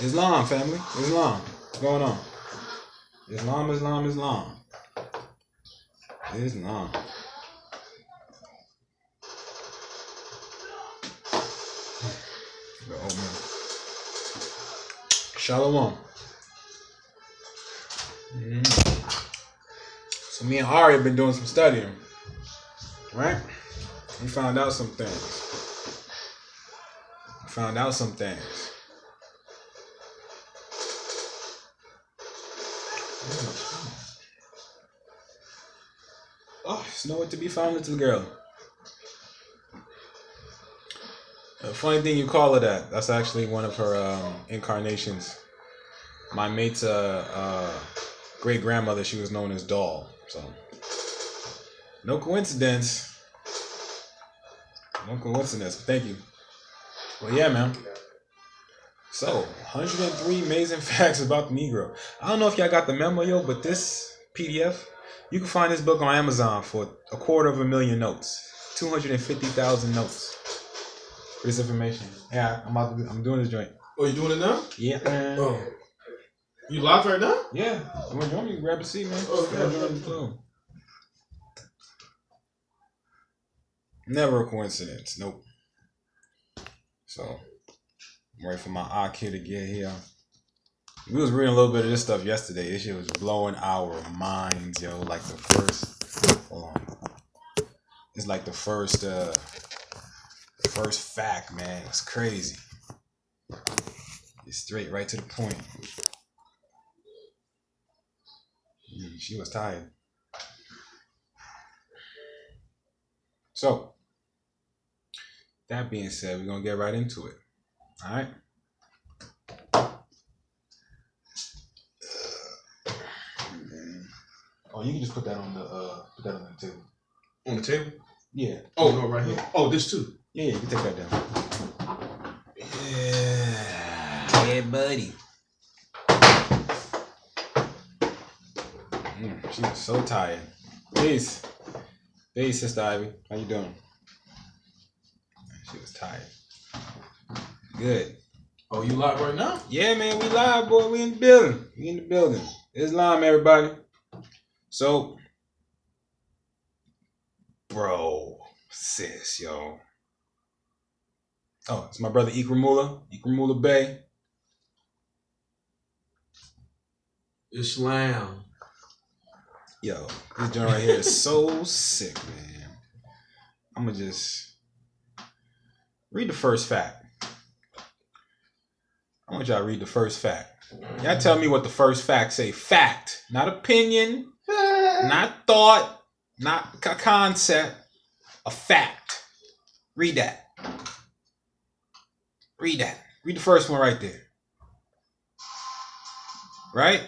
Islam, family. Islam. What's going on? Islam, Islam, Islam. Islam. Oh man. Shalom. So me and Ari have been doing some studying, right? We found out some things. Oh, it's nowhere to be found, little girl. The funny thing you call her that. That's actually one of her incarnations. My mate's great grandmother, she was known as Doll. So, no coincidence. Thank you. Well, yeah, man. So, 103 amazing facts about the Negro. I don't know if y'all got the memo, yo, but this PDF, you can find this book on Amazon for $250,000 notes. 250,000 notes for this information. Yeah, I'm doing this joint. Oh, you doing it now? Yeah. Oh. You live right now? Yeah. You want me to grab a seat, man? Oh, yeah. Never a coincidence. Nope. So, I'm ready for my Aki to get here. We was reading a little bit of this stuff yesterday. This shit was blowing our minds, yo. Like the first, hold on. It's like the first fact, man. It's crazy. It's straight right to the point. She was tired. So, that being said, we're going to get right into it. All right? Oh, you can just put that on the table. On the table? Yeah. Oh, no, right here. Oh, this too. Yeah, you can take that down. Yeah, buddy. She was so tired. Peace, Sister Ivy. How you doing? She was tired. Good. Oh, you live right now? Yeah, man, we live, boy. We in the building. Islam, everybody. So, bro, sis, yo. Oh, it's my brother Ikramula Bay. Islam. Yo, this joint right here is so sick, man. I'm gonna just read the first fact. I want y'all to read the first fact. Y'all tell me what the first fact say. Fact, not opinion, not thought, not a concept. A fact. Read that. Read the first one right there. Right?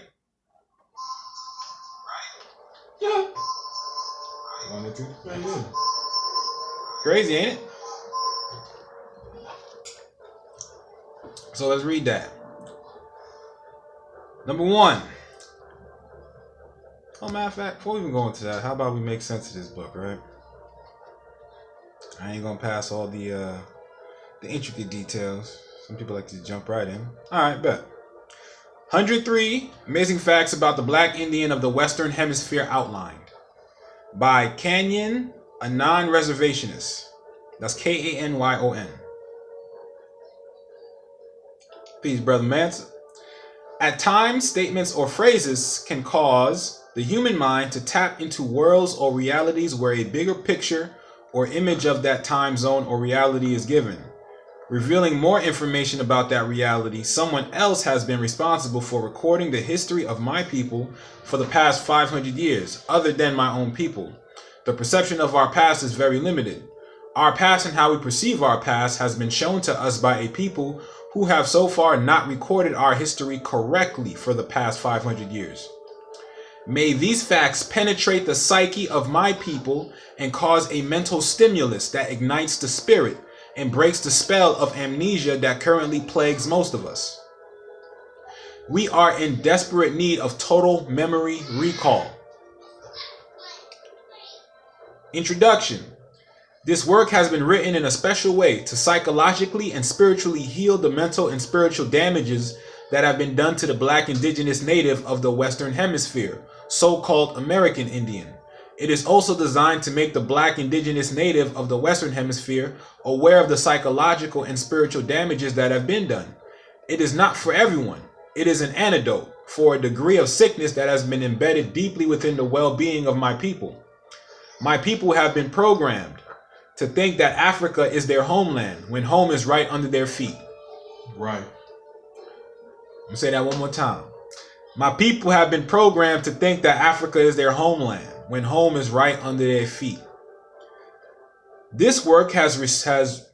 Yeah. 1 and 2. Yeah. Crazy, ain't it? So let's read that. Number 1. Oh, matter of fact, before we even go into that, how about we make sense of this book, right? I ain't gonna pass all the intricate details. Some people like to jump right in. Alright, bet. 103 amazing facts about the Black Indian of the Western Hemisphere outlined by Kanyon, a non-reservationist. That's Kanyon. Peace, Brother Manson. At times, statements or phrases can cause the human mind to tap into worlds or realities where a bigger picture or image of that time zone or reality is given. Revealing more information about that reality, someone else has been responsible for recording the history of my people for the past 500 years, other than my own people. The perception of our past is very limited. Our past and how we perceive our past has been shown to us by a people who have so far not recorded our history correctly for the past 500 years. May these facts penetrate the psyche of my people and cause a mental stimulus that ignites the spirit and breaks the spell of amnesia that currently plagues most of us. We are in desperate need of total memory recall. Introduction. This work has been written in a special way to psychologically and spiritually heal the mental and spiritual damages that have been done to the black indigenous native of the Western Hemisphere, so-called American Indian. It is also designed to make the black indigenous native of the Western Hemisphere aware of the psychological and spiritual damages that have been done. It is not for everyone. It is an antidote for a degree of sickness that has been embedded deeply within the well-being of my people. My people have been programmed to think that Africa is their homeland when home is right under their feet. Right. I'm gonna say that one more time. My people have been programmed to think that Africa is their homeland when home is right under their feet. This work has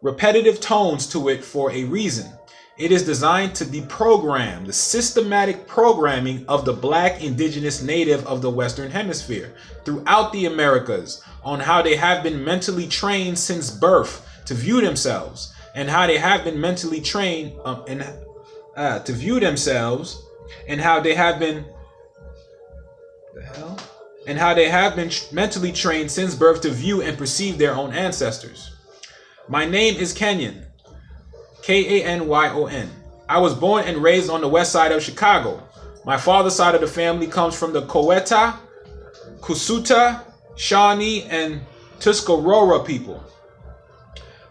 repetitive tones to it for a reason. It is designed to deprogram the systematic programming of the black indigenous native of the Western Hemisphere throughout the Americas on how they have been mentally trained since birth to view themselves, and how they have been mentally trained to view themselves, and how they have been mentally trained since birth to view and perceive their own ancestors. My name is Kenyon. Kanyon. I was born and raised on the west side of Chicago. My father's side of the family comes from the Coweta, Kusuta, Shawnee, and Tuscarora people.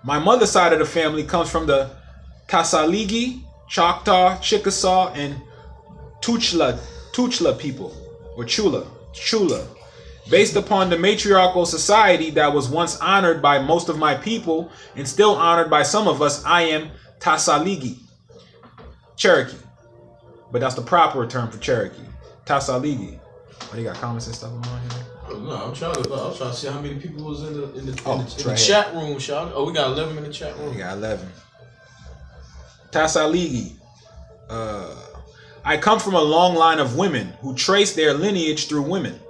My mother's side of the family comes from the Tasaligi, Choctaw, Chickasaw, and Tuchla people, or Chula. Based upon the matriarchal society that was once honored by most of my people and still honored by some of us, I am Tasaligi, Cherokee. But that's the proper term for Cherokee. Tasaligi. Oh, you got comments and stuff on here? No, I'm trying to see how many people was in the right chat room, Sean. Oh, we got 11 in the chat room. We got 11. Tasaligi. I come from a long line of women who trace their lineage through women.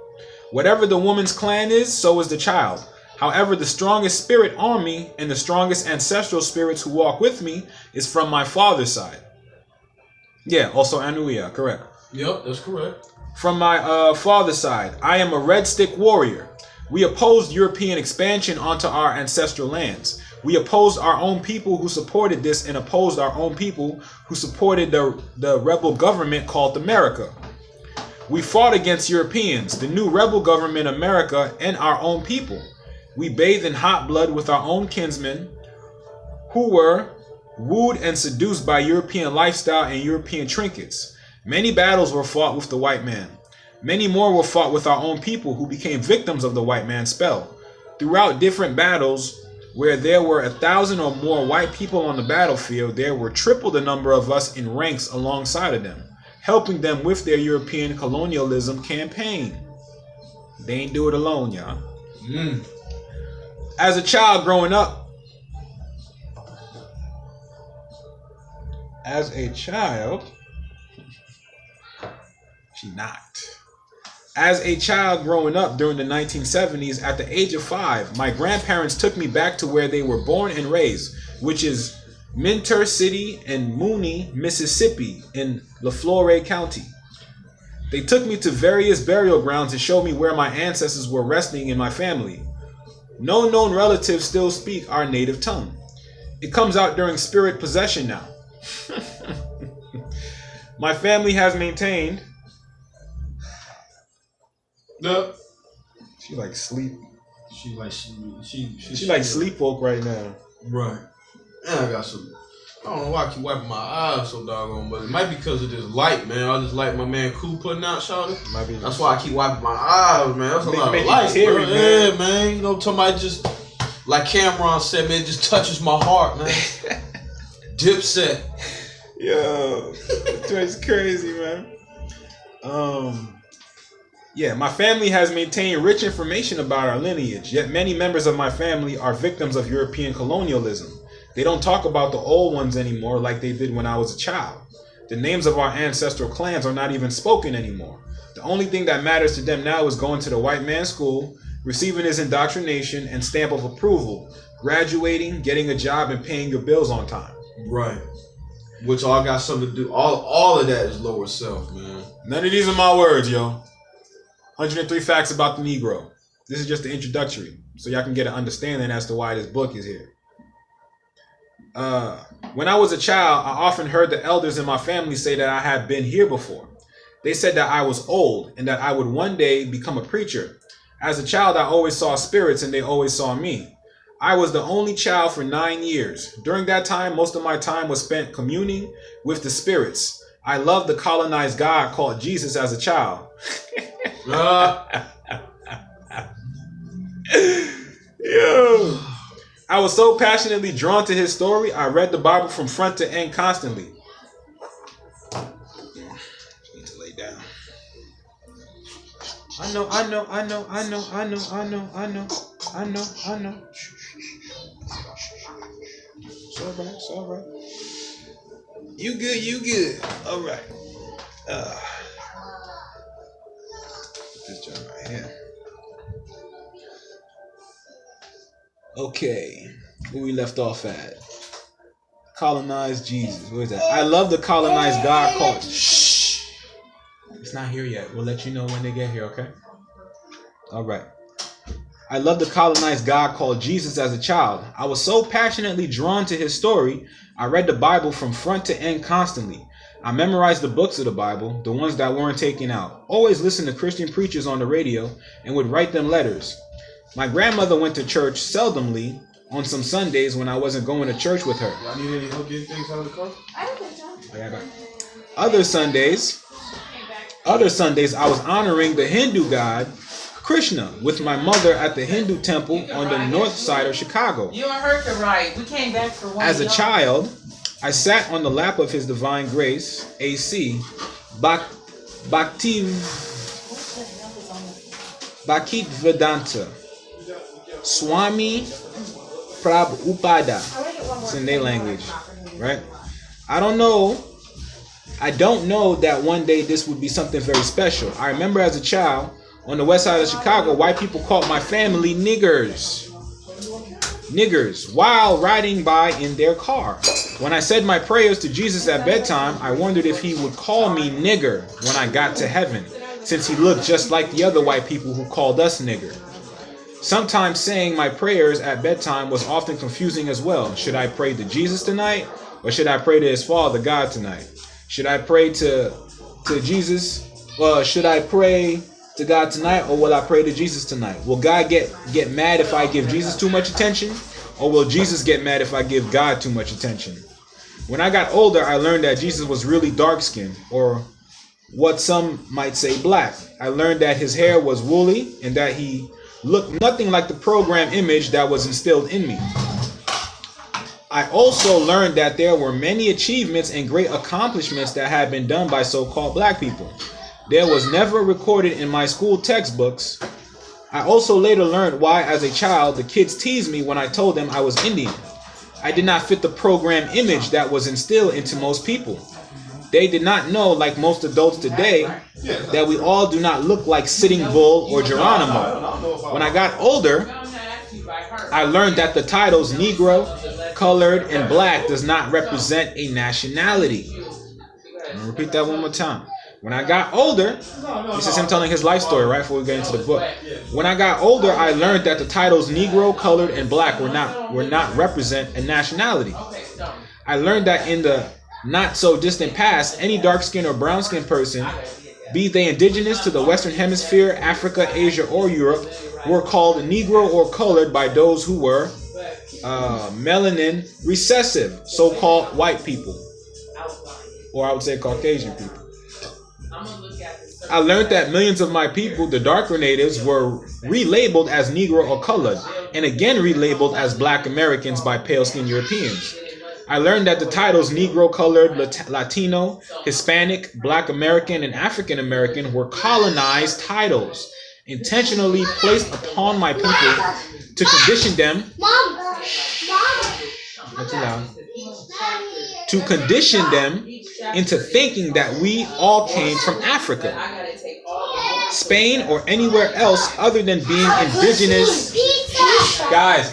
Whatever the woman's clan is, so is the child. However, the strongest spirit on me and the strongest ancestral spirits who walk with me is from my father's side. Yeah, also Anuia, correct. Yep, that's correct. From my father's side, I am a red stick warrior. We opposed European expansion onto our ancestral lands. We opposed our own people who supported this and opposed our own people who supported the rebel government called America. We fought against Europeans, the new rebel government America, and our own people. We bathed in hot blood with our own kinsmen who were wooed and seduced by European lifestyle and European trinkets. Many battles were fought with the white man. Many more were fought with our own people who became victims of the white man's spell. Throughout different battles, where there were 1,000 or more white people on the battlefield, there were triple the number of us in ranks alongside of them, helping them with their European colonialism campaign. They ain't do it alone, y'all. As a child growing up, growing up during the 1970s, at the age of 5, my grandparents took me back to where they were born and raised, which is Minter City and Mooney, Mississippi, in LaFleur County. They took me to various burial grounds to show me where my ancestors were resting in my family. No known relatives still speak our native tongue. It comes out during spirit possession now. My family has maintained. Yep. She like sleep. She like sleepwalk right now. Right. And I got some. I don't know why I keep wiping my eyes so doggone, but it might be because of this light, man. I just like my man Cool putting out, shawty. That's why I keep wiping my eyes, man. That's a lot of light, teary, man. Yeah, man. You know, somebody just, like Cameron said, man, it just touches my heart, man. Dipset. Yo, that's crazy, man. Yeah, my family has maintained rich information about our lineage, yet many members of my family are victims of European colonialism. They don't talk about the old ones anymore like they did when I was a child. The names of our ancestral clans are not even spoken anymore. The only thing that matters to them now is going to the white man's school, receiving his indoctrination and stamp of approval, graduating, getting a job, and paying your bills on time. Right. Which all got something to do. All of that is lower self, man. None of these are my words, yo. 103 facts about the Negro. This is just the introductory, so y'all can get an understanding as to why this book is here. When I was a child, I often heard the elders in my family say that I had been here before. They said that I was old and that I would one day become a preacher. As a child, I always saw spirits and they always saw me. I was the only child for 9 years. During that time, most of my time was spent communing with the spirits. I loved the colonized God called Jesus as a child. Yo. I was so passionately drawn to his story, I read the Bible from front to end constantly. Need to lay down. I know. It's all right. You good. All right. Put this joint right here. Okay, where we left off at? Colonized Jesus. Where is that? I love the colonized God called. Shh. It's not here yet. We'll let you know when they get here, okay? All right. I love the colonized God called Jesus as a child. I was so passionately drawn to his story, I read the Bible from front to end constantly. I memorized the books of the Bible, the ones that weren't taken out. Always listened to Christian preachers on the radio and would write them letters. My grandmother went to church seldomly on some Sundays when I wasn't going to church with her. Y'all need any help getting things out of the car? I don't think so. Other Sundays, I was honoring the Hindu god Krishna with my mother at the Hindu temple on the north side of Chicago. You and her could ride. We came back for one. As a child, I sat on the lap of His Divine Grace, A.C., Bhaktivedanta Swami Prabhupada. It's in their language, right? I don't know that one day this would be something very special. I remember as a child, on the west side of Chicago, white people called my family niggers while riding by in their car. When I said my prayers to Jesus at bedtime, I wondered if he would call me nigger when I got to heaven, since he looked just like the other white people who called us nigger. Sometimes saying my prayers at bedtime was often confusing as well. Should I pray to Jesus tonight, or should I pray to his father, God, tonight? Should I pray to Jesus? Should I pray to God tonight, or will I pray to Jesus tonight? Will God get mad if I give Jesus too much attention, or will Jesus get mad if I give God too much attention? When I got older, I learned that Jesus was really dark-skinned, or what some might say black. I learned that his hair was woolly and that he looked nothing like the program image that was instilled in me. I also learned that there were many achievements and great accomplishments that had been done by so-called black people. There was never recorded in my school textbooks. I also later learned why, as a child, the kids teased me when I told them I was Indian. I did not fit the program image that was instilled into most people. They did not know, like most adults today, that we all do not look like Sitting Bull or Geronimo. When I got older, I learned that the titles Negro, Colored, and Black does not represent a nationality. I'm going to repeat that one more time. When I got older, this is him telling his life story right before we get into the book. When I got older, I learned that the titles Negro, Colored, and Black were not represent a nationality. I learned that in the not so distant past, any dark-skinned or brown-skinned person, be they indigenous to the Western Hemisphere, Africa, Asia, or Europe, were called Negro or colored by those who were melanin recessive, so-called white people, or I would say Caucasian people. I learned that millions of my people, the darker natives, were relabeled as Negro or colored, and again relabeled as Black Americans by pale-skinned Europeans. I learned that the titles Negro, Colored, Latino, Hispanic, Black American, and African American were colonized titles intentionally placed upon my people to condition them into thinking that we all came from Africa, Spain, or anywhere else other than being indigenous. Guys,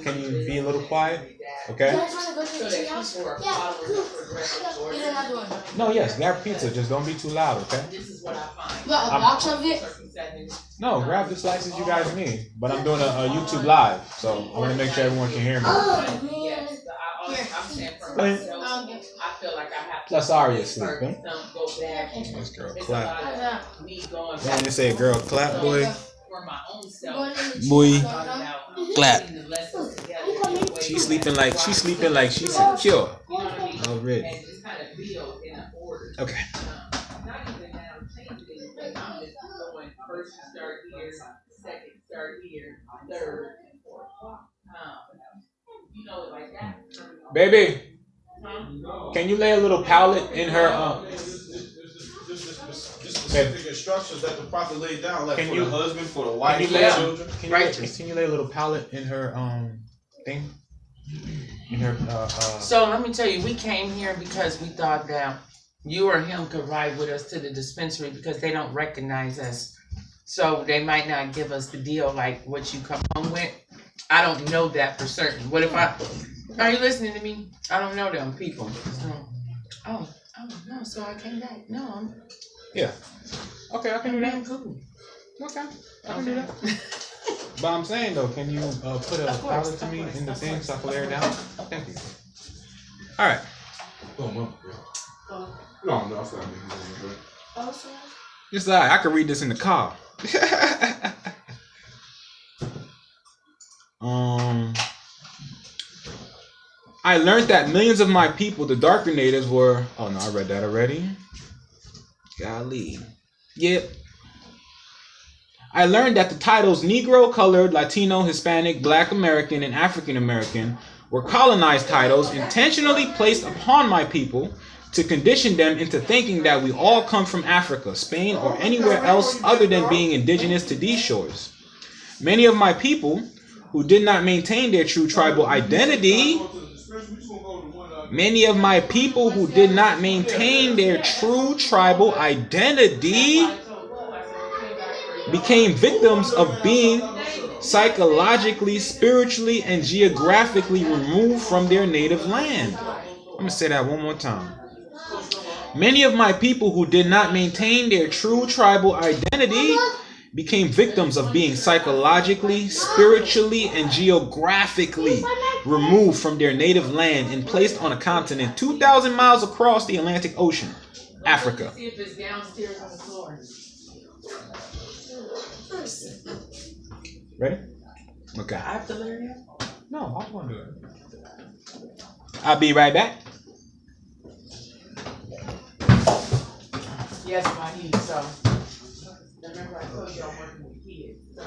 can you be a little quiet? Okay? No, yes, grab pizza. Just don't be too loud, okay? You got a box of it? No, grab the slices you guys need. But I'm doing a YouTube live, so I want to make sure everyone can hear me. I'm saying for Go ahead. myself, I feel like I have to. Lasaria sleeping. Go back. This girl It's a clap. lot of me going Man, back. they say girl clap, boy. For my own self. Boy, Thought about clap. putting the lessons together. She's sleeping like she's secure. You know what I mean? Already. And just kind of build in an order. Okay. Not even now changing anything. I'm just going first you start here, second start here, third and fourth. You know it like that. Baby, can you lay a little palette in her Specific instructions that the prophet laid down, like Can for you- the husband, for the wife, can for you the lay- children. can you lay a little palette in her thing? In her So let me tell you, we came here because we thought that you or him could ride with us to the dispensary because they don't recognize us. So they might not give us the deal like what you come home with. I don't know that for certain. What if are you listening to me? I don't know them people. So, oh no, so I came back. No, I'm Okay, I can do that. cool. Okay, I can do that. But I'm saying though, can you put a palette to me in the thing so I can lay her down? Thank you. All right. Oh, my God. No, I forgot me. It's alright. I can read this in the car. I learned that millions of my people, the darker natives, were. Oh no, I read that already. Golly. Yep. I learned that the titles Negro, Colored, Latino, Hispanic, Black American, and African American were colonized titles intentionally placed upon my people to condition them into thinking that we all come from Africa, Spain, or anywhere else other than being indigenous to these shores. Many of my people who did not maintain their true tribal identity became victims of being psychologically, spiritually, and geographically removed from their native land. I'm going to say that one more time. Many of my people who did not maintain their true tribal identity became victims of being psychologically, spiritually, and geographically removed from their native land and placed on a continent 2,000 miles across the Atlantic Ocean, Africa. See if it's downstairs on the floor. Ready? Okay. I have to learn it. No, I want to do it. I'll be right back. Yes, my heat. So remember I told you I'm working with kids. So.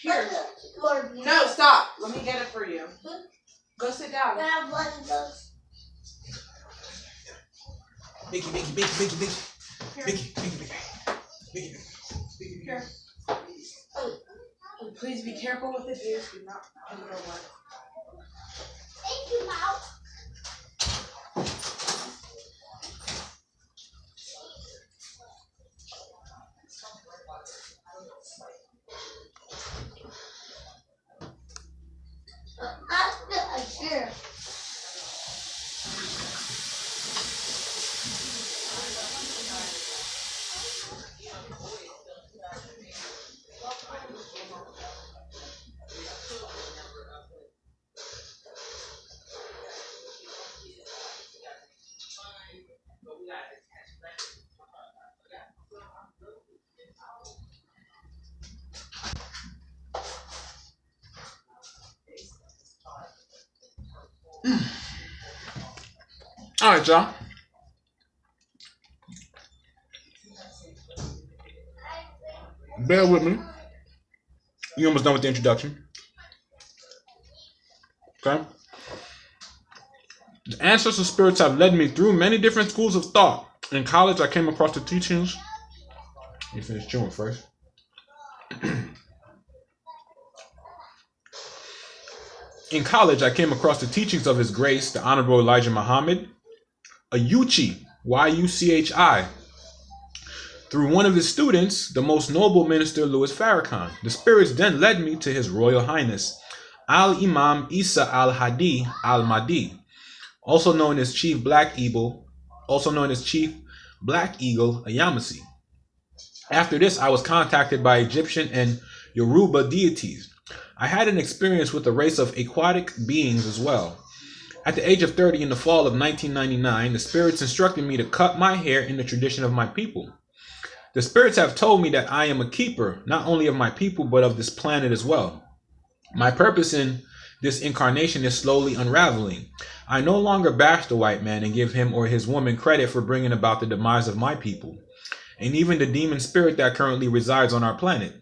Here. No, stop. Let me get it for you. Go sit down. Mickey. Here. Please be careful with it. Dear. Do not put it away. Thank you, Mom. Sure. All right, y'all. Bear with me. You almost done with the introduction. Okay? The ancestral spirits have led me through many different schools of thought. In college, I came across the teachings. You finish chewing first. In college, I came across the teachings of His Grace, the Honorable Elijah Muhammad, Ayuchi, Y-U-C-H-I, through one of his students, the most noble minister Louis Farrakhan. The spirits then led me to His Royal Highness Al-Imam Isa Al-Hadi Al-Mahdi, also known as Chief Black Eagle Ayamasi. After this, I was contacted by Egyptian and Yoruba deities. I had an experience with a race of aquatic beings as well. At the age of 30 in the fall of 1999, the spirits instructed me to cut my hair in the tradition of my people. The spirits have told me that I am a keeper, not only of my people, but of this planet as well. My purpose in this incarnation is slowly unraveling. I no longer bash the white man and give him or his woman credit for bringing about the demise of my people, and even the demon spirit that currently resides on our planet.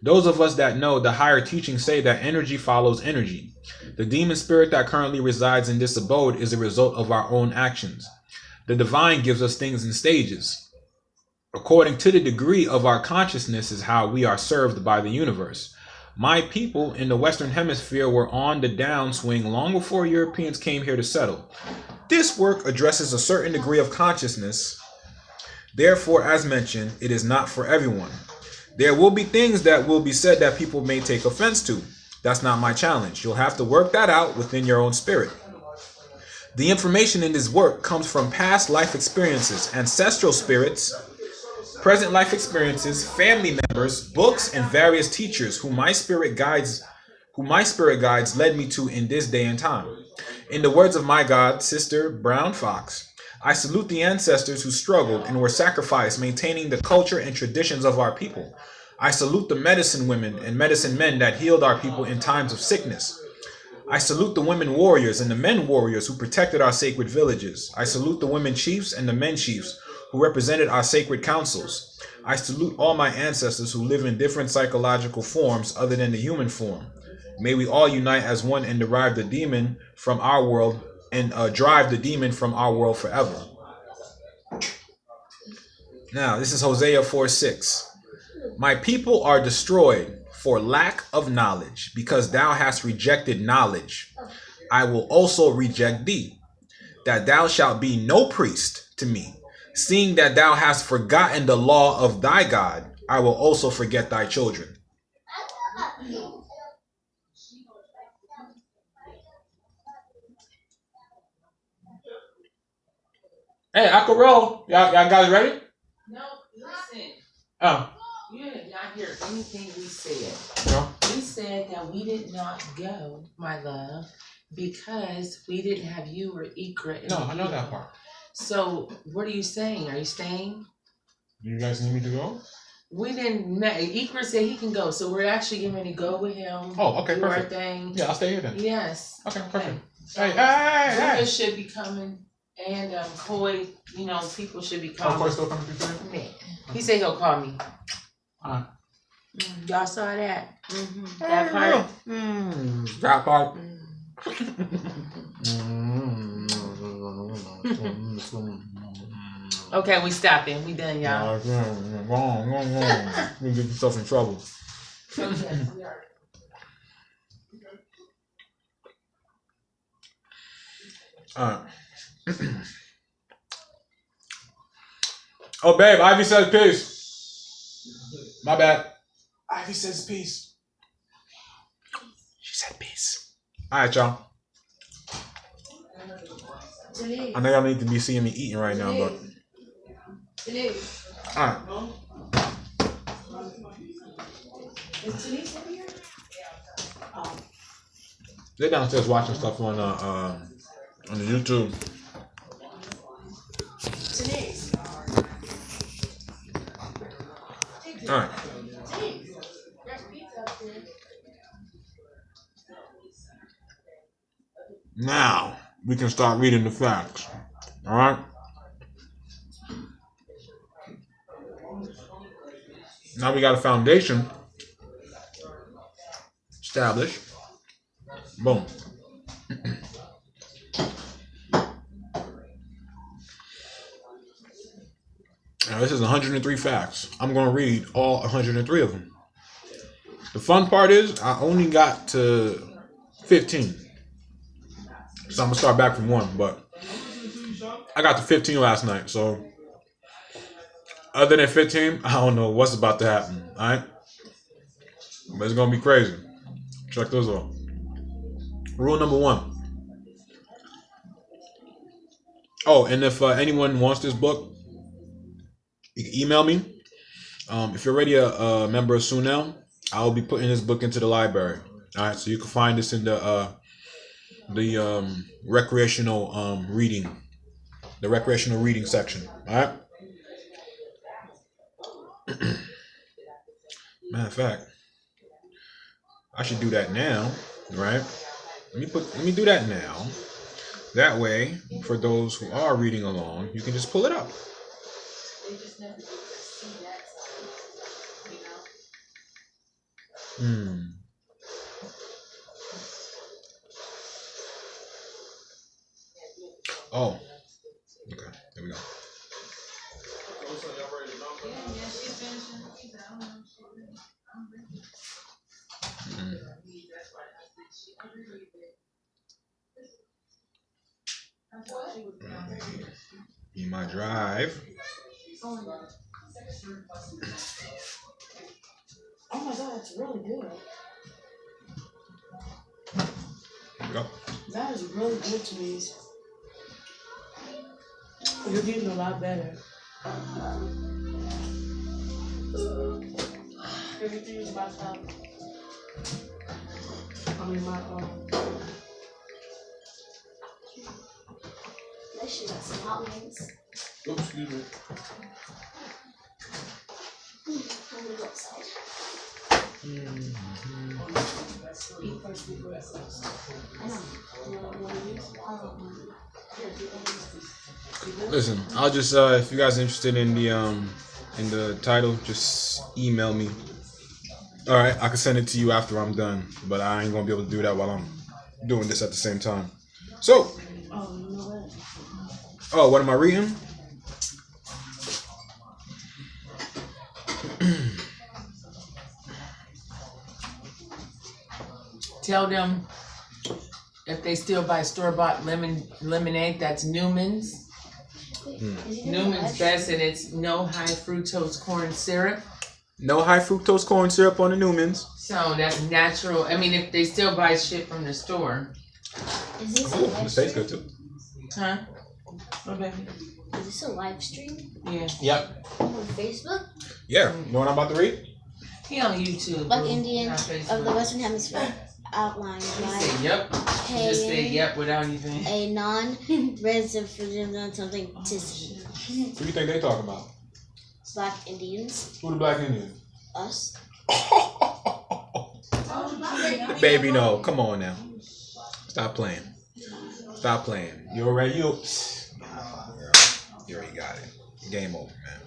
Those of us that know the higher teachings say that energy follows energy. The demon spirit that currently resides in this abode is a result of our own actions. The divine gives us things in stages. According to the degree of our consciousness is how we are served by the universe. My people in the Western Hemisphere were on the downswing long before Europeans came here to settle. This work addresses a certain degree of consciousness. Therefore, as mentioned, it is not for everyone. There will be things that will be said that people may take offense to. That's not my challenge. You'll have to work that out within your own spirit. The information in this work comes from past life experiences, ancestral spirits, present life experiences, family members, books, and various teachers who my spirit guides led me to in this day and time. In the words of my God, Sister Brown Fox, I salute the ancestors who struggled and were sacrificed maintaining the culture and traditions of our people. I salute the medicine women and medicine men that healed our people in times of sickness. I salute the women warriors and the men warriors who protected our sacred villages. I salute the women chiefs and the men chiefs who represented our sacred councils. I salute all my ancestors who live in different psychological forms other than the human form. May we all unite as one and derive the demon from our world and drive the demon from our world forever. Now, this is Hosea 4:6. My people are destroyed for lack of knowledge, because thou hast rejected knowledge. I will also reject thee, that thou shalt be no priest to me. Seeing that thou hast forgotten the law of thy God, I will also forget thy children. Hey, I can roll. Y'all guys ready? No, listen. Oh. You did not hear anything we said. No? We said that we did not go, my love, because we didn't have you or Ikra. No, I know that part. So, what are you saying? Are you staying? Do you guys need me to go? We didn't. Ikra said he can go, so we're actually going to go with him. Oh, okay, do perfect. Our thing. Yeah, I'll stay here then. Yes. Okay, perfect. So, Hey. Lucas should be coming, and Coy, people should be coming. Coy's still coming through today? He said he'll call me. Y'all saw that? That part? That part. Okay, we stopping. We done, y'all. Wrong. You get yourself in trouble. Alright. Oh, babe, Ivy says peace. My bad. Ivy says peace. She said peace. Alright, y'all. I know y'all need to be seeing me eating right now, but. Alright. They're downstairs watching stuff on the YouTube. Alright. Now we can start reading the facts. Alright? Now we got a foundation established. Boom. Now this is 103 facts. I'm going to read all 103 of them. The fun part is I only got to 15. So I'm going to start back from 1, but I got to 15 last night, so Other than 15, I don't know what's about to happen. All right, but it's gonna be crazy. Check this out. Rule number 1. Oh, and if anyone wants this book, you can email me. If you're already a member of Sunel, I'll be putting this book into the library. All right, so you can find this in the recreational reading section. All right. Matter of fact, I should do that now, right? Let me do that now. That way, for those who are reading along, you can just pull it up. They just never get to see that side, you know? Oh. Okay. There we go. Yeah, she's finishing. I don't know. I'm ready. That's why I said she really did. I thought she was down there. In my drive. Oh my god, it's really good. There we go. That is really good to me. You're getting a lot better. Everything is about to help. I mean, my Unless you got some hot wings. Oops, excuse me. I'm gonna go outside. eat first before it goes. I know. Listen, I'll just if you guys are interested in the title, just email me. All right, I can send it to you after I'm done, but I ain't gonna be able to do that while I'm doing this at the same time. So, Oh, you know what? oh, what am I reading? Tell them if they still buy store-bought lemonade, that's Newman's. Newman's Best, and it's no high fructose corn syrup. No high fructose corn syrup on the Newmans. So that's natural. I mean, if they still buy shit from the store. Is this a Ooh, live this tastes good stream? too. Huh? Oh, baby. Is this a live stream? Yeah. Yep. On Facebook? Yeah. You know what I'm about to read? He on YouTube. Black boo, Indians not of the Facebook. Western Hemisphere outlined He by said, yep. He just said yep without even. a non-resident on something to see. Who do you think they talk about? Black Indians. Who the Black Indians? Us. Baby, no. Come on now. Stop playing. Stop playing. You already you already got it. Game over, man.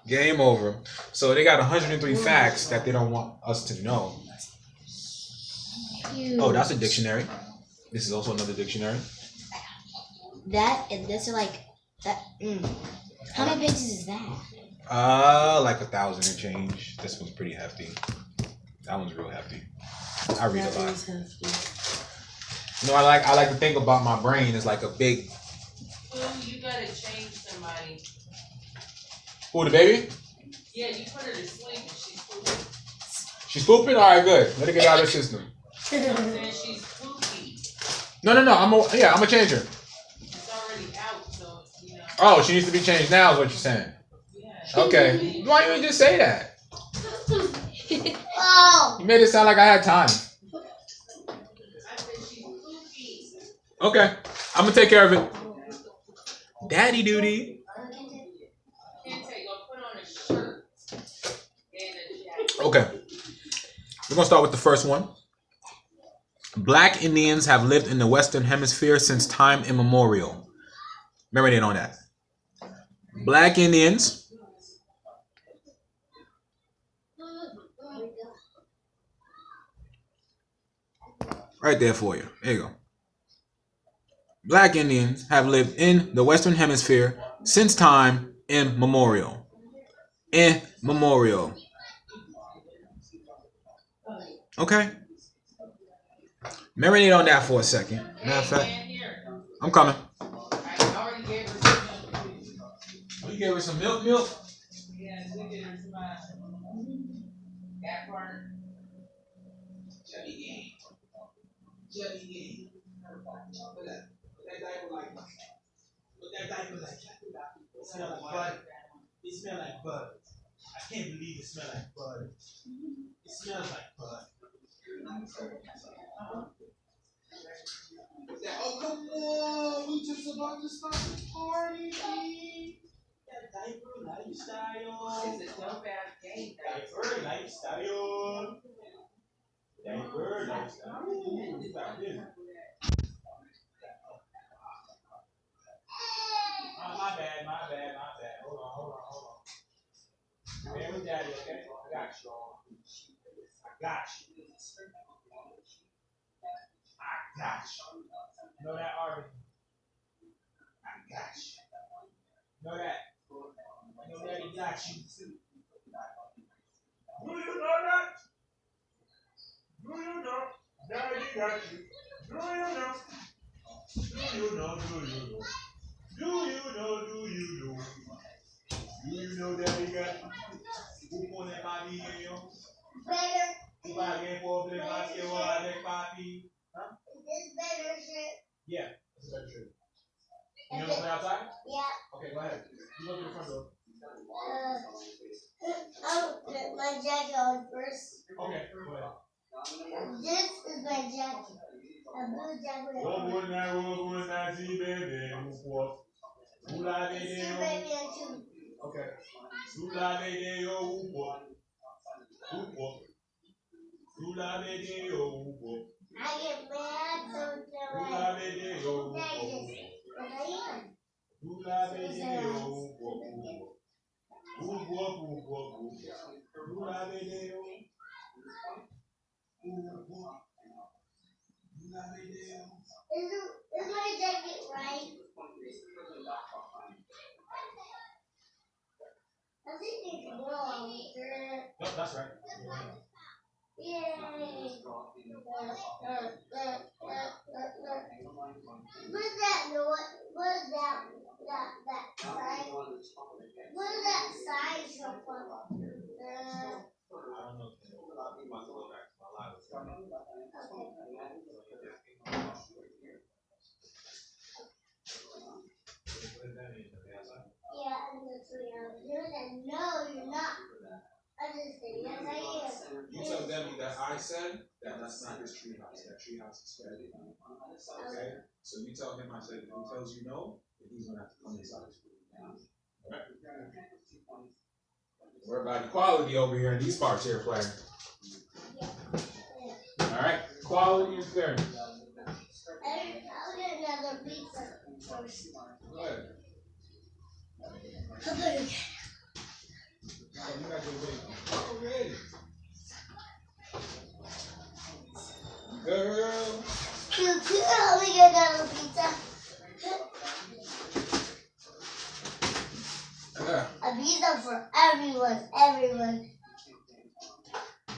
Game over. So they got 103 facts that they don't want us to know. Huge. Oh, that's a dictionary. This is also another dictionary. That and this are like that. How many pages is that? Like 1,000 and change. This one's pretty hefty. That one's real hefty. I read a That lot. is hefty. You know, I like to think about my brain as like a big. Boo, you gotta change somebody. Who, the baby? Yeah, you put her to sleep and she's pooping. She's pooping? Alright, good. Let her get out of her system. Then she's poopy. No. I'm gonna change her. It's already out, so you know. Oh, she needs to be changed now is what you're saying. Yeah. Okay. Why you just say that? Oh! You made it sound like I had time. I said she's poopy. Okay. I'm gonna take care of it. Daddy duty. Can't take. Go put on a shirt and a jacket. Okay. We're gonna start with the first one. Black Indians have lived in the Western Hemisphere since time immemorial. Marinate on that. Black Indians right there for you. There you go. Black Indians have lived in the Western Hemisphere since time immemorial. Immemorial. Okay. Marinate on that for a second. Matter of fact, I'm coming. I already gave her some milk. Oh, you gave her some milk? Yeah. It smells like butter. I can't believe it smells like butter. It smells like butter. Oh, come on. We just about to start the party. That diaper lifestyle. It's a dope ass game. Diaper lifestyle. Diaper lifestyle. Ooh, we got this. My bad. Hold on. Man with daddy, okay? I got you. Know that already. I got you. Know that. I know daddy got you too. Do you know that? Do you know? Daddy got you. Do you know? Do you know? Do you know daddy got you? Who put that body in you? Who buy a game for a big basketball at that party? Huh? Is this better shirt? Yeah, that's a better shirt. You want to play outside? Yeah. Okay, go ahead. You go to the front door. I'll put my jacket on first. Okay, go ahead. This is my jacket. A blue jacket. See, baby. See, baby, and two. Okay. I get mad sometimes. But I am. Is my jacket right? I think you can go on here. Nope, that's right. Yay! What's that noise? What is that sign? What is that sign from? Yeah, I'm the tree. No, you're not. I just said yes, I am. You tell Debbie that I said that that's not his tree house. That tree house is fair. Okay? So you tell him I said if he tells you no, then he's gonna have to come inside. Alright? We're about equality over here in these parts here, player. Alright? Equality and fairness. I'll get another pizza first. Go ahead. How about you? You got your baby. Okay. Girl. Cute. Let me get another pizza. Yeah. A pizza for everyone. Everyone. I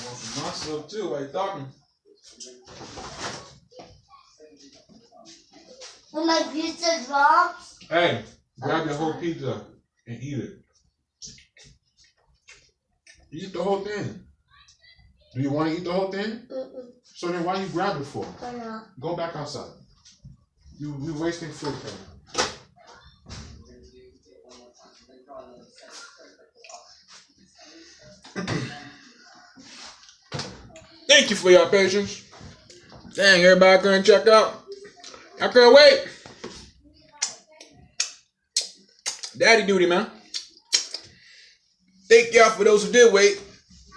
want some myself too. Why you talking? When my pizza drops. Hey, grab your whole pizza and eat it. Eat the whole thing. Do you want to eat the whole thing? So then why you grab it for? For now. Go back outside. You're wasting food. Thank you for your patience. Dang, everybody couldn't check out. I couldn't wait. Daddy duty, man. Thank y'all for those who did wait.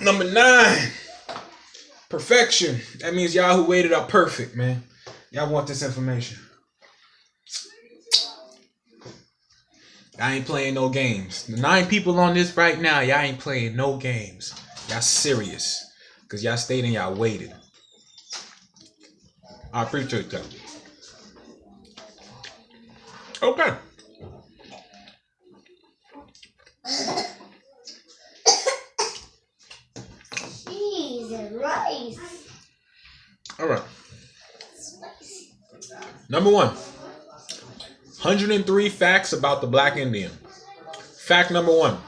Number 9. Perfection. That means y'all who waited are perfect, man. Y'all want this information. I ain't playing no games. The 9 people on this right now, y'all ain't playing no games. Y'all serious. Because y'all stayed and y'all waited. I appreciate that. Okay. Cheese and rice. All right. Number 1. 103 facts about the Black Indian. Fact number 1.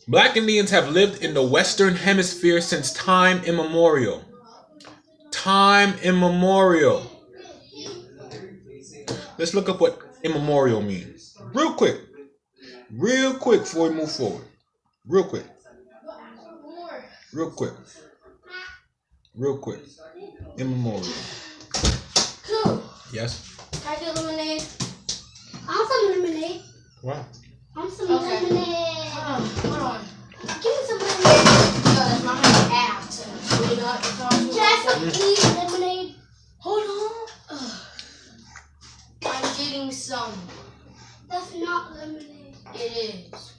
Black Indians have lived in the Western Hemisphere since time immemorial. Time immemorial. Let's look up what immemorial means. Real quick. Real quick before we move forward. Real quick. Real quick. Real quick. Immemorial. Cool. Yes? Can I get lemonade? I want some lemonade. Wow. I want some Okay. lemonade. Hold on. Give me some lemonade. No, that's not how you act. So you don't have to talk to Can I have some lemonade? Hold on. Ugh. I'm getting some. That's not lemonade. It is.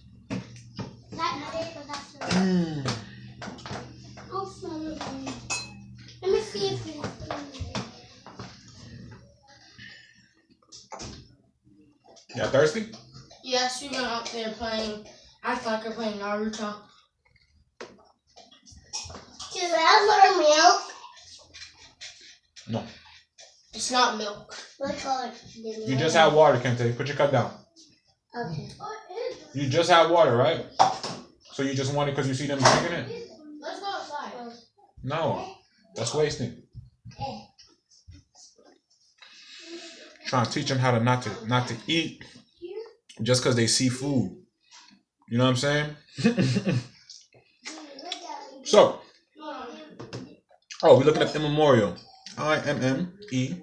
That lemonade, but that's lemonade. I'll smell lemonade. Let me see if it's lemonade. Y'all thirsty? Yes, you've been up there playing. Act like you're playing Naruto. Should I have more milk? No. It's not milk. What color? You just had water, Kente. Put your cup down. Okay. You just had water, right? So you just want it because you see them drinking it? Let's go outside. No. That's wasting. Trying to teach them how to not to eat just because they see food. You know what I'm saying? So, we're looking at immemorial. I-M-M-E-M-O-R-I.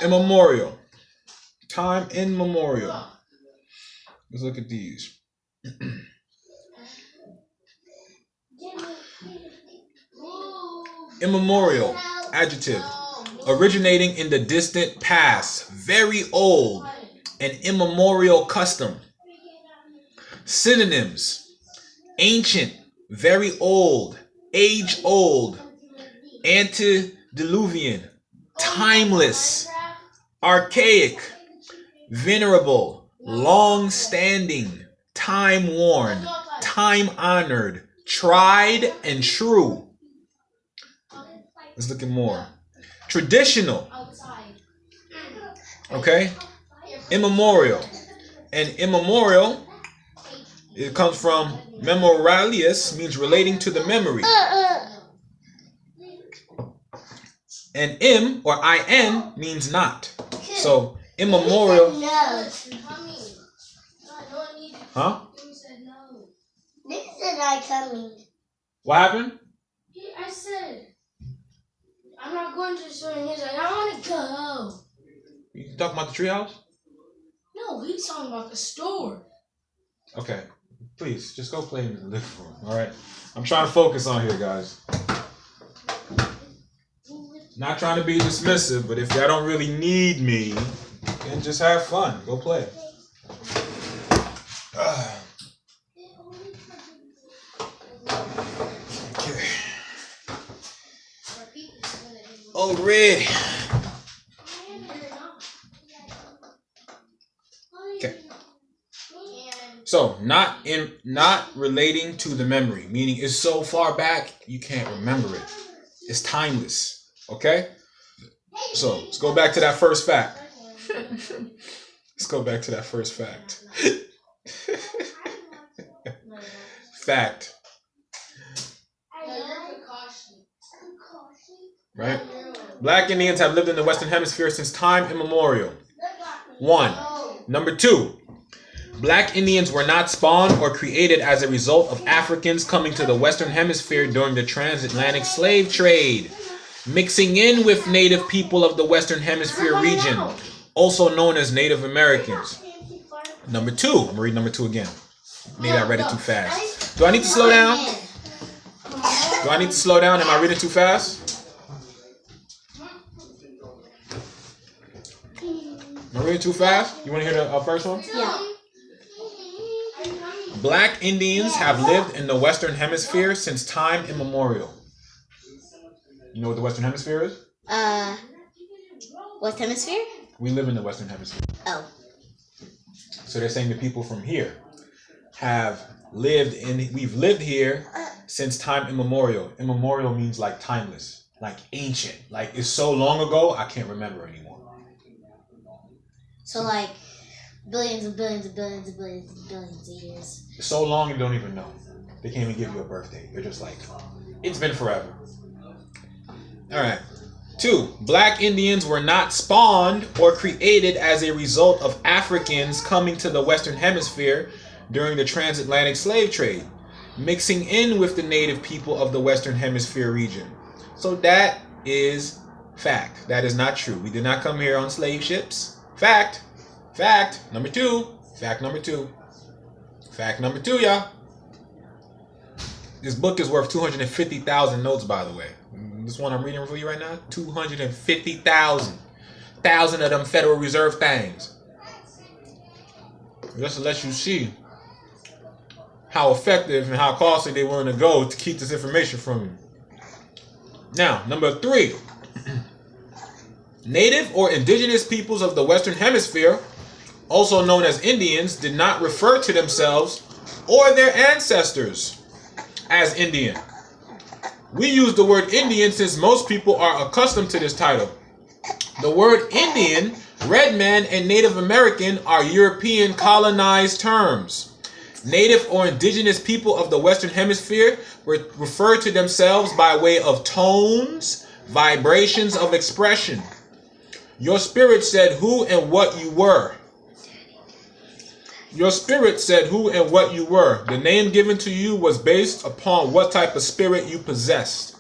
Immemorial. Time immemorial. Let's look at these. Immemorial. Adjective. Originating in the distant past. Very old. An immemorial custom. Synonyms. Ancient. Very old. Age old. Antediluvian. Timeless. Archaic. Venerable. Long-standing. Time-worn. Time-honored. Tried and true. Let's look at more. Traditional. Okay? Immemorial. And immemorial, it comes from memorialius, means relating to the memory. And im, or in, means not. So, immemorial. No. Huh? This is I coming. What happened? I said, I'm not going to the store. And he's like, I want to go. You talking about the treehouse? No, he's talking about the store. Okay. Please, just go play in the living room. Alright? I'm trying to focus on here, guys. Not trying to be dismissive, but if y'all don't really need me, then just have fun. Go play. Okay. Already. Okay. So not relating to the memory, meaning it's so far back you can't remember it. It's timeless. Okay? So let's go back to that first fact. Let's go back to that first fact. Fact. Right? Black Indians have lived in the Western Hemisphere since time immemorial. 1. Number 2. Black Indians were not spawned or created as a result of Africans coming to the Western Hemisphere during the transatlantic slave trade, mixing in with native people of the Western Hemisphere region, also known as Native Americans. Number 2. I'm going to read number 2 again. Maybe I read it too fast. Do I need to slow down? Do I need to slow down? Am I reading too fast? Am I reading too fast? You want to hear the first one? Yeah. Black Indians have lived in the Western Hemisphere since time immemorial. You know what the Western Hemisphere is? What hemisphere? We live in the Western Hemisphere. Oh. So they're saying the people from here we've lived here since time immemorial. Immemorial means like timeless, like ancient, like it's so long ago I can't remember anymore. So like billions and billions and billions and billions and billions of years. So long you don't even know. They can't even give you a birthday. They're just like, it's been forever. All right. 2. Black Indians were not spawned or created as a result of Africans coming to the Western Hemisphere during the transatlantic slave trade, mixing in with the native people of the Western Hemisphere region. So that is fact. That is not true. We did not come here on slave ships. Fact. Fact number 2. Fact number 2. Fact number 2, y'all. This book is worth 250,000 notes, by the way. This one I'm reading for you right now, 250,000. 1,000 of them Federal Reserve things. Just to let you see how effective and how costly they're willing to go to keep this information from you. Now, number 3. Native or indigenous peoples of the Western Hemisphere, also known as Indians, did not refer to themselves or their ancestors as Indian. We use the word Indian since most people are accustomed to this title. The word Indian, Red Man, and Native American are European colonized terms. Native or indigenous people of the Western Hemisphere refer to themselves by way of tones, vibrations of expression. Your spirit said who and what you were. Your spirit said who and what you were. The name given to you was based upon what type of spirit you possessed.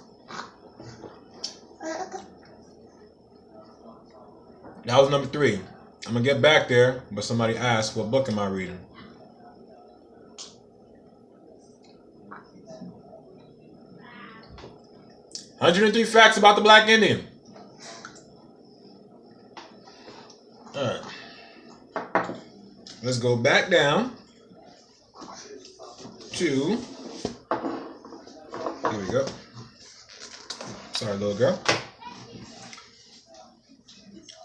That was number 3. I'm going to get back there, but somebody asked, what book am I reading? "103 Facts About the Black Indian." All right. Let's go back down to, here we go. Sorry, little girl.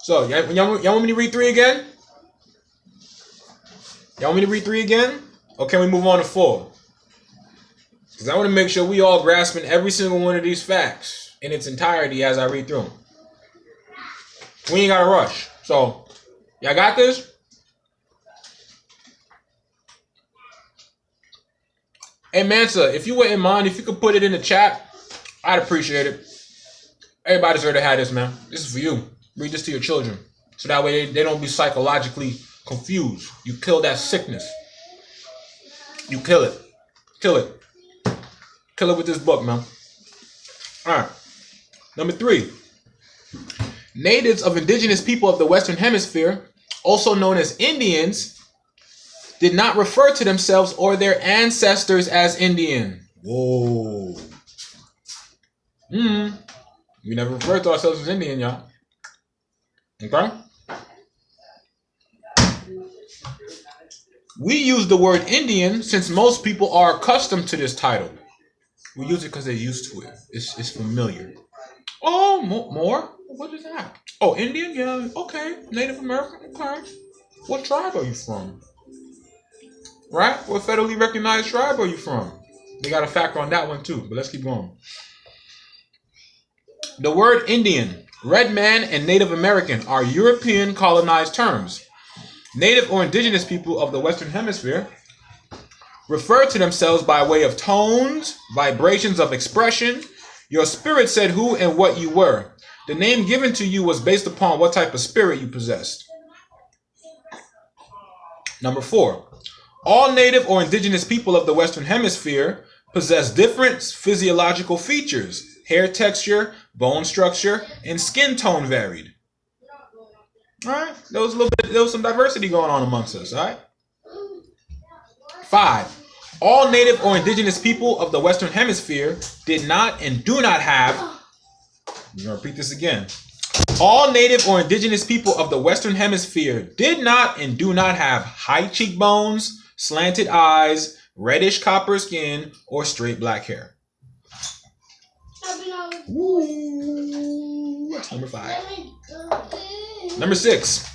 So, y'all want me to read 3 again? Y'all want me to read 3 again? Or can we move on to 4? Because I want to make sure we all grasping every single one of these facts in its entirety as I read through them. We ain't got to rush. So, y'all got this? Hey Mansa, if you wouldn't mind, if you could put it in the chat, I'd appreciate it. Everybody's heard to have this, man. This is for you. Read this to your children. So that way they don't be psychologically confused. You kill that sickness. You kill it. Kill it. Kill it with this book, man. Alright. Number 3. Natives of indigenous people of the Western Hemisphere, also known as Indians, did not refer to themselves or their ancestors as Indian. Whoa. We never referred to ourselves as Indian, y'all. Okay? We use the word Indian since most people are accustomed to this title. We use it because they're used to it. It's familiar. Oh, more? What is that? Oh, Indian? Yeah, okay. Native American? Okay. What tribe are you from? Right? What federally recognized tribe are you from? They got a factor on that one too, but let's keep going. The word Indian, Red Man, and Native American are European colonized terms. Native or indigenous people of the Western Hemisphere refer to themselves by way of tones, vibrations of expression. Your spirit said who and what you were. The name given to you was based upon what type of spirit you possessed. Number 4. All native or indigenous people of the Western Hemisphere possess different physiological features. Hair texture, bone structure, and skin tone varied. All right, there was some diversity going on amongst us. All right. 5. All native or indigenous people of the Western Hemisphere did not and do not have. I'm gonna repeat this again. All native or indigenous people of the Western Hemisphere did not and do not have high cheekbones, slanted eyes, reddish copper skin, or straight black hair. Ooh, that's number 5. Number 6.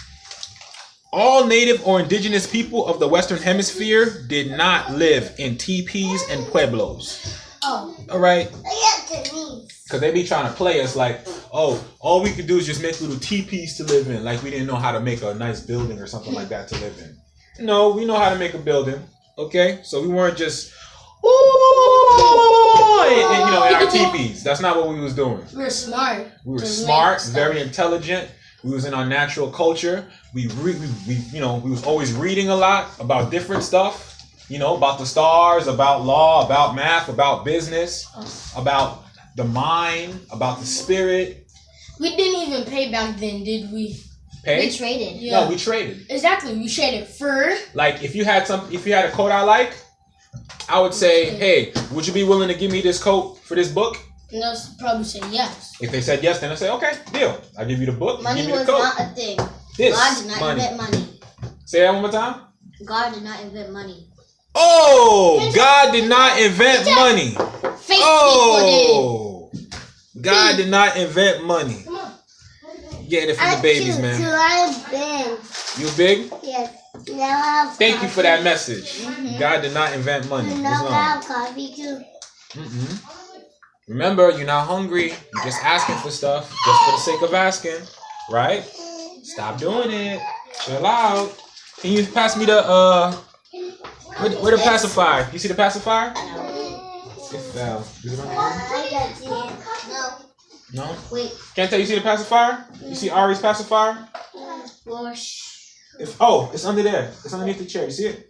All native or indigenous people of the Western Hemisphere did not live in teepees and pueblos. All right. Cantonese. Because they be trying to play us like, oh, all we could do is just make little teepees to live in. Like we didn't know how to make a nice building or something like that to live in. No, we know how to make a building. Okay? So we weren't just, and in our teepees. That's not what we was doing. We were smart. We were smart, very intelligent. We was in our natural culture. We was always reading a lot about different stuff. About the stars, about law, about math, about business, about the mind, about the spirit. We didn't even pay back then, did we? Pay? We traded. Yeah. No, we traded. Exactly. We traded fur. Like if you had a coat I like, I would say, hey, would you be willing to give me this coat for this book? And they'll probably say yes. If they said yes, then I say, okay, deal. I'll give you the book. Money give me was the coat. not a thing. This God did not money. invent money. Say that one more time. God did not invent money. Oh, God did not invent money. Fake people Oh, God did not invent money. Come on. Getting it from the babies, man. I'm big. You big? Yes. Now I've Thank you for that message. God did not invent money. And Islam. now I have coffee too. Remember, you're not hungry. You're just asking for stuff just for the sake of asking, right? Stop doing it. Chill out. Can you pass me the where the pacifier? You see the pacifier? It fell. Is it on here? I got it. No. No. Wait. Can't tell you see the pacifier? You see Ari's pacifier? Wash. It's under there. It's underneath the chair. You see it?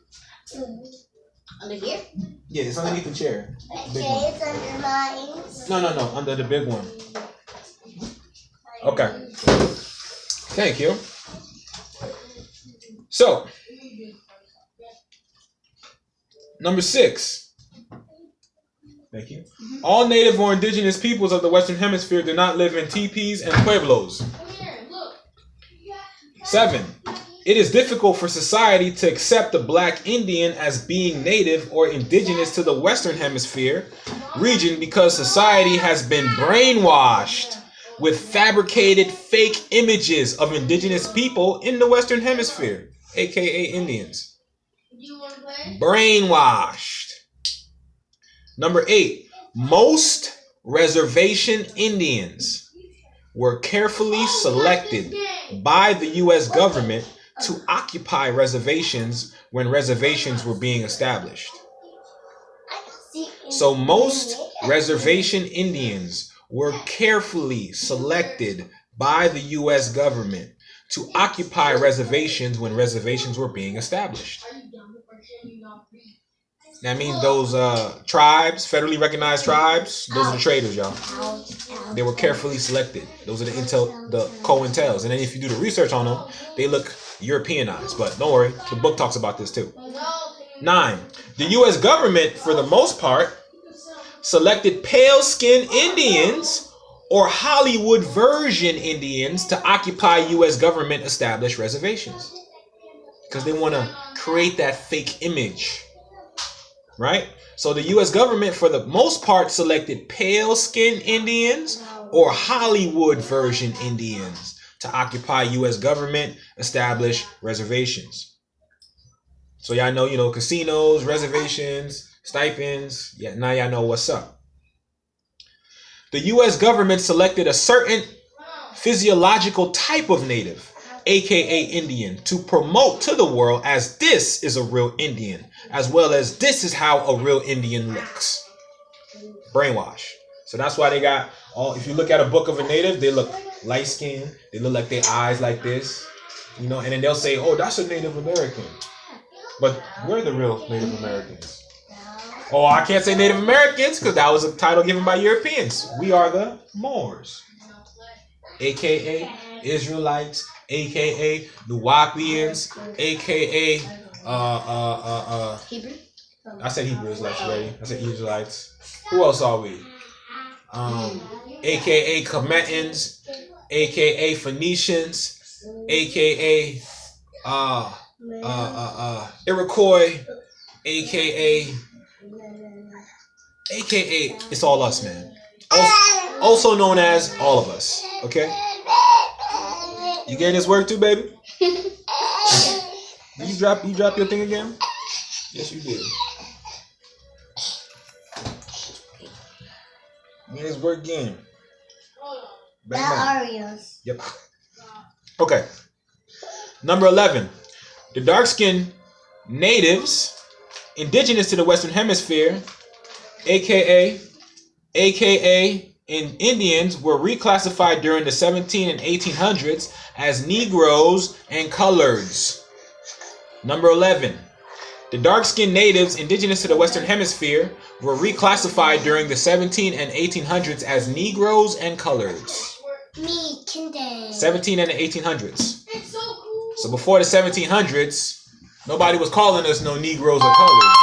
Under here? Yeah, it's underneath the chair. Big Okay, one. it's under mine. No, under the big one. Okay. Thank you. So, number 6. Thank you. All native or indigenous peoples of the Western Hemisphere do not live in teepees and pueblos. 7. It is difficult for society to accept the black Indian as being native or indigenous to the Western Hemisphere region because society has been brainwashed with fabricated fake images of indigenous people in the Western Hemisphere, aka Indians. Brainwashed. Number 8. Most reservation Indians were carefully selected by the U.S. government to occupy reservations when reservations were being established. So most reservation Indians were carefully selected by the U.S. government to occupy reservations when reservations were being established. That means those tribes, federally recognized tribes, those are the traders, y'all. They were carefully selected. Those are the COINTELs. And then if you do the research on them, they look Europeanized. But don't worry, the book talks about this too. 9. The U.S. government, for the most part, selected pale-skinned Indians or Hollywood version Indians to occupy U.S. government-established reservations. Because they want to create that fake image. Right? So the U.S. government, for the most part, selected pale-skinned Indians or Hollywood version Indians to occupy U.S. government-established reservations. So y'all know, casinos, reservations, stipends. Yeah, now y'all know what's up. The U.S. government selected a certain physiological type of native, aka Indian, to promote to the world as this is a real Indian, as well as this is how a real Indian looks. Brainwash. So that's why they got if you look at a book of a native, they look light skinned, they look like their eyes like this, and then they'll say, oh, that's a Native American. But we're the real Native Americans. Oh, I can't say Native Americans because that was a title given by Europeans. We are the Moors, aka Israelites, aka Nuwapians, aka Hebrew? I said Hebrew Israelites already. I said Israelites. Who else are we? AKA Kemetans, AKA Phoenicians, AKA Iroquois, AKA it's all us, man. Also known as all of us. Okay? You getting this work too, baby? Did you drop your thing again? Yes, you did. His word again. The Bang, bang. Oreos. Yep. Okay. Number 11. The dark-skinned natives indigenous to the Western Hemisphere, aka in Indians, were reclassified during the 17 and 1800s as Negroes and coloreds. Number 11. The dark-skinned natives indigenous to the Western Hemisphere were reclassified during the 17 and 1800s as Negroes and coloreds. Me, Kinder. 17 and the 1800s. It's so cool. So before the 1700s, nobody was calling us no Negroes or coloreds.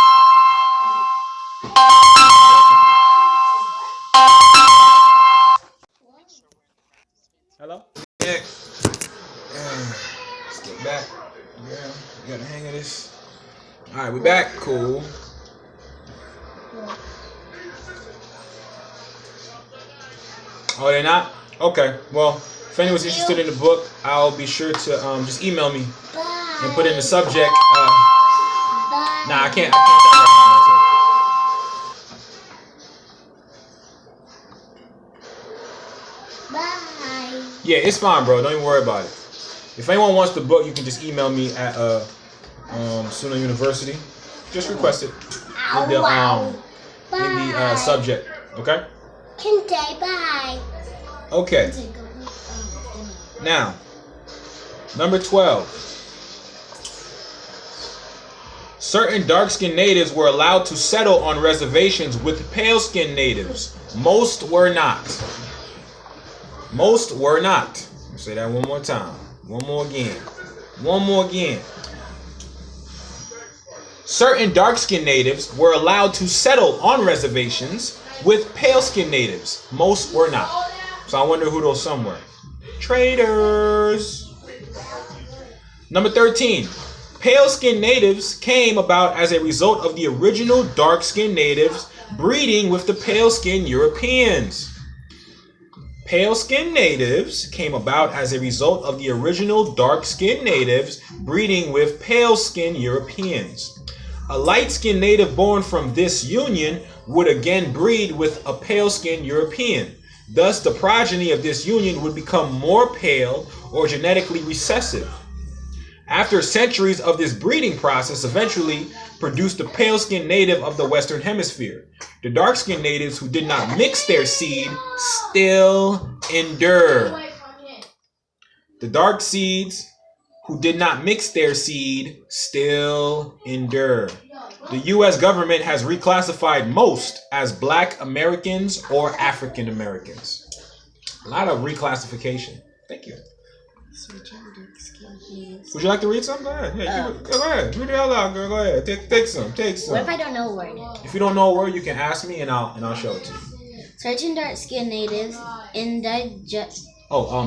Hello? Yeah. Let's get back. Yeah, we got the hang of this. Alright, we back. Cool. Oh, they're not? Okay. Well, if anyone's interested in the book, I'll be sure to just email me and put in the subject. Nah, I can't tell Bye. Yeah, it's fine, bro. Don't even worry about it. If anyone wants the book, you can just email me at SUNA University. Just request it in the subject. Okay. Kinder, bye. Okay. Now, number 12. Certain dark-skinned natives were allowed to settle on reservations with pale-skinned natives. Most were not. Most were not. I'll say that one more time. One more again. One more again. Certain dark-skinned natives were allowed to settle on reservations with pale-skinned natives. Most were not. So I wonder who those some were. Traitors. Number 13. Pale-skinned natives came about as a result of the original dark-skinned natives breeding with the pale-skinned Europeans. Pale-skinned natives came about as a result of the original dark-skinned natives breeding with pale-skinned Europeans. A light-skinned native born from this union would again breed with a pale-skinned European. Thus, the progeny of this union would become more pale or genetically recessive. After centuries of this breeding process eventually produced the pale-skinned native of the Western Hemisphere. The dark-skinned natives who did not mix their seed still endure. The dark seeds who did not mix their seed still endure. The U.S. government has reclassified most as Black Americans or African Americans. A lot of reclassification. Thank you. Would you like to read something? Go ahead. Yeah, go ahead. Read it out loud, girl. Go ahead. Take some. Take some. What if I don't know a word? If you don't know a word, you can ask me and I'll show it to you. Certain dark-skinned natives indigest.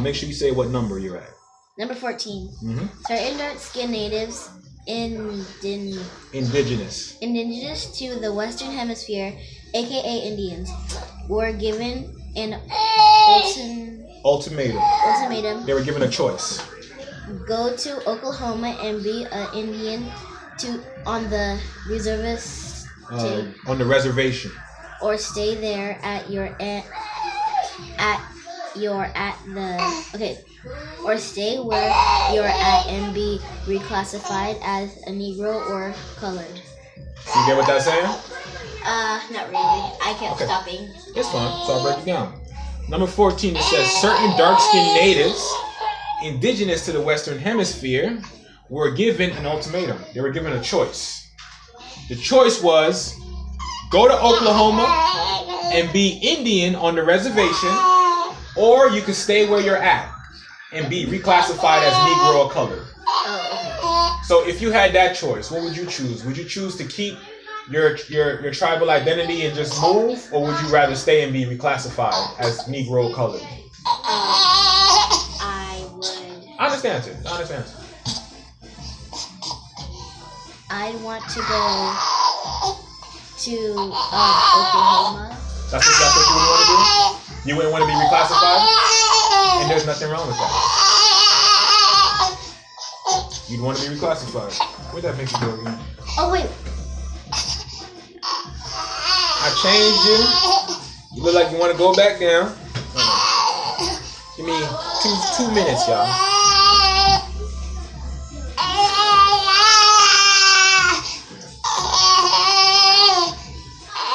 Make sure you say what number you're at. Number 14. Mm-hmm. Certain dark-skinned natives Indigenous to the Western Hemisphere, aka Indians, were given an ultimatum. They were given a choice. Go to Oklahoma and be an Indian on the On the reservation. or stay there or stay where you're at and be reclassified as a Negro or colored. You get what that's saying? Not really. I kept stopping. It's fine. So I'll break it down. Number 14, it says certain dark-skinned natives indigenous to the Western Hemisphere were given an ultimatum. They were given a choice. The choice was go to Oklahoma and be Indian on the reservation, or you could stay where you're at and be reclassified as Negro or colored. So if you had that choice, what would you choose? Would you choose to keep your tribal identity and just move, or would you rather stay and be reclassified as Negro or colored? I would. I understand it. I'd want to go to Oklahoma. That's what you would want to do? You wouldn't want to be reclassified? And there's nothing wrong with that. You'd want to be reclassified. Where'd that make you go again? Oh wait. I changed you. You look like you want to go back down. Give me 2 minutes, y'all.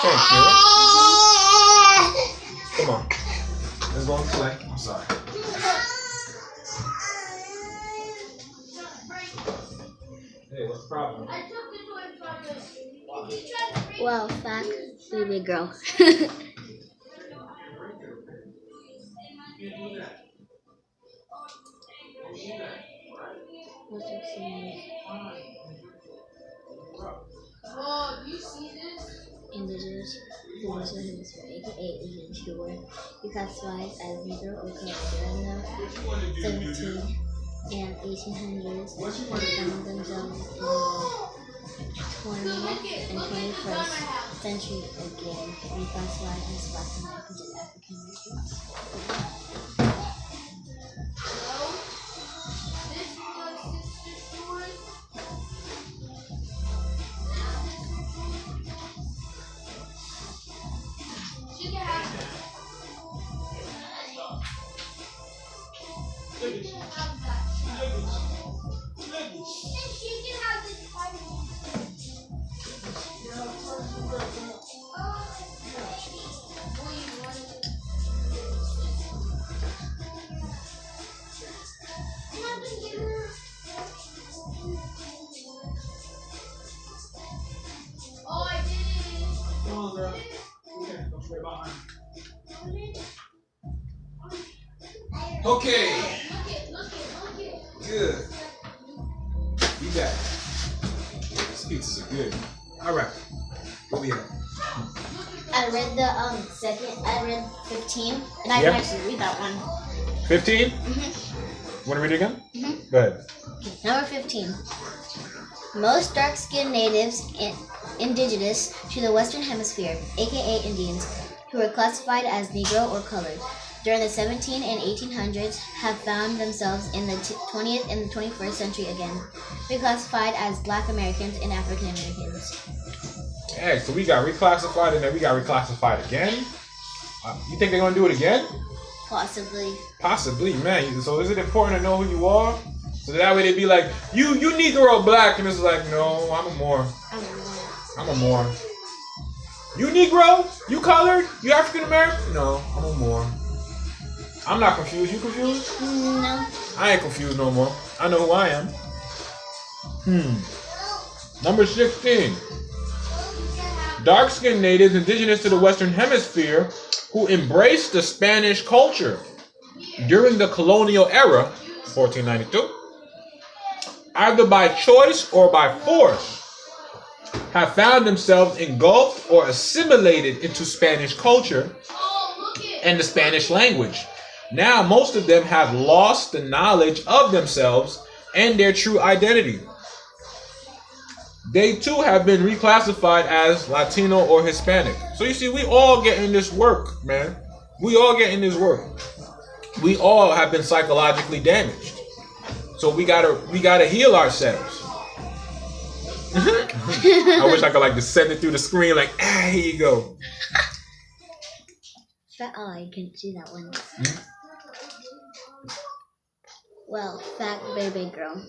Thank you. Come on. Let's go and play. I'm sorry. Hey, what's the problem? Well, fact, baby girl. Oh, you see this? Indigenous to the Western Hemisphere, aka Indians, who were reclassified as Negro or colored during the 17 and 1800s and found themselves in the 20th and 21st century again, reclassified as Black Americans and African Americans. This was sister story. She can have that. She can have that. She can have this party. Oh, I did it. Come on, girl. Don't worry about mine. Okay. Look it. Good. Be back. These pizzas are good. All right. What we at? I read the I read 15, and I Yeah. can actually read that one. 15? Want to read it again? Go ahead. Number 15. Most dark-skinned natives indigenous to the Western Hemisphere, aka Indians, who were classified as Negro or colored during the 17 and 1800s, have found themselves in the 20th and the 21st century again, reclassified as Black Americans and African Americans. Hey, so we got reclassified and then we got reclassified again? You think they're going to do it again? Possibly. Possibly, man. So is it important to know who you are? So that way they'd be like, you Negro Black, and it's like, no, I'm a Moor. I'm a Moor. You Negro? You colored? You African American? No, I'm a Moor. I'm not confused. You confused? No. I ain't confused no more. I know who I am. Number 16. Dark-skinned natives indigenous to the Western Hemisphere who embraced the Spanish culture during the colonial era, 1492, either by choice or by force, have found themselves engulfed or assimilated into Spanish culture and the Spanish language. Now, most of them have lost the knowledge of themselves and their true identity. They too have been reclassified as Latino or Hispanic. So you see, we all getting this work, man. We all getting this work. We all have been psychologically damaged. So we gotta heal ourselves. I wish I could like just send it through the screen like, here you go. Oh, I can see that one. Well, fact, baby girl.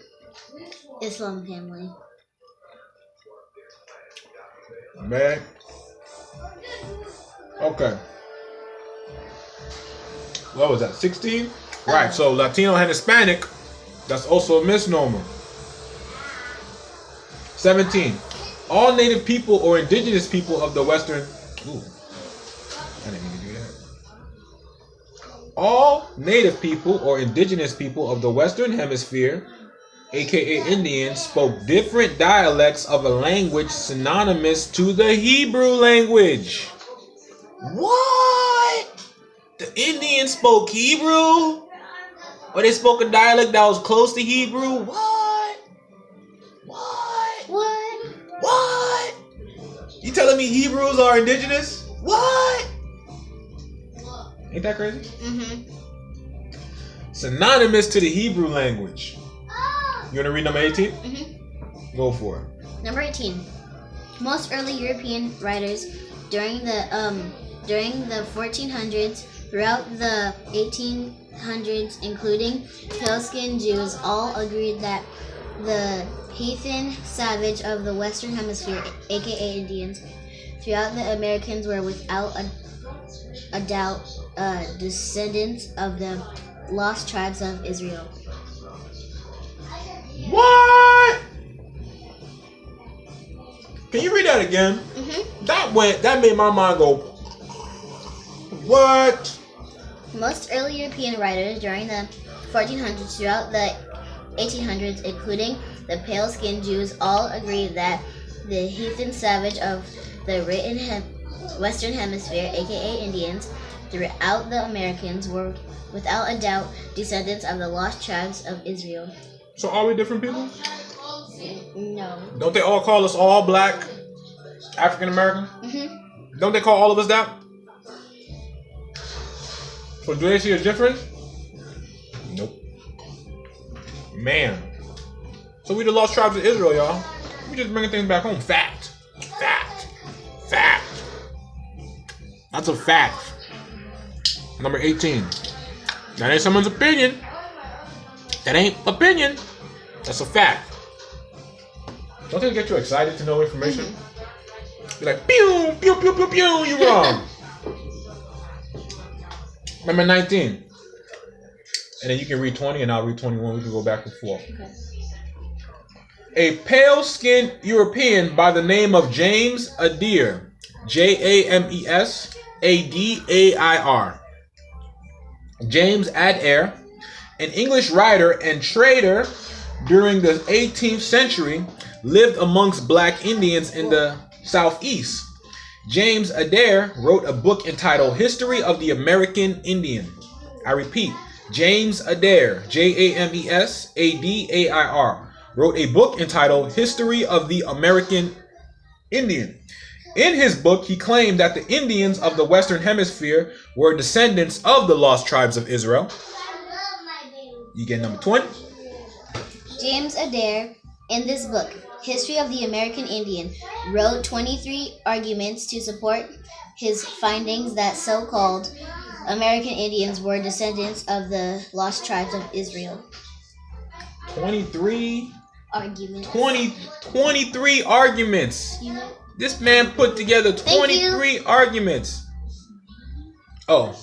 Islam family. Man. Okay. What was that? 16? Right. So Latino and Hispanic, that's also a misnomer. 17. All native people or indigenous people of the Western... Ooh. I didn't mean to do that. All native people or indigenous people of the Western Hemisphere, aka Indians, spoke different dialects of a language synonymous to the Hebrew language. What? The Indians spoke Hebrew? Or they spoke a dialect that was close to Hebrew? What? You telling me Hebrews are indigenous? What? Ain't that crazy? Synonymous to the Hebrew language. You want to read number 18? Go for it. Number 18. Most early European writers during the during the 1400s, throughout the 1800s, including pale-skinned Jews, all agreed that the heathen savage of the Western Hemisphere, aka Indians, throughout the Americans were without a doubt descendants of the lost tribes of Israel. What? Can you read that again? That made my mind go, what? Most early European writers during the 1400s throughout the 1800s, including the pale-skinned Jews, all agreed that the heathen savage of the Western Hemisphere, aka Indians, throughout the Americans were without a doubt descendants of the lost tribes of Israel. So are we different people? No. Don't they all call us all black African American? Don't they call all of us that? So do they see a difference? Nope. Man. So we the lost tribes of Israel, y'all. We just bringing things back home. Fact. Fact. Fact. That's a fact. Number 18. That ain't someone's opinion. That ain't opinion. That's a fact. Don't they get you excited to know information? You're like, pew, pew, pew, pew, pew, you're wrong. Number 19. And then you can read 20 and I'll read 21. We can go back and forth. Okay. A pale-skinned European by the name of James Adair, James Adair, James Adair, an English writer and trader during the 18th century, lived amongst black Indians in the Southeast. James Adair wrote a book entitled History of the American Indian. I repeat, James Adair, Jamesadar, wrote a book entitled History of the American Indian. In his book, he claimed that the Indians of the Western Hemisphere were descendants of the lost tribes of Israel. You get number 20? James Adair, in this book, History of the American Indian, wrote 23 arguments to support his findings that so-called American Indians were descendants of the lost tribes of Israel. 23 Arguments. 23 arguments. This man put together 23 arguments. Oh.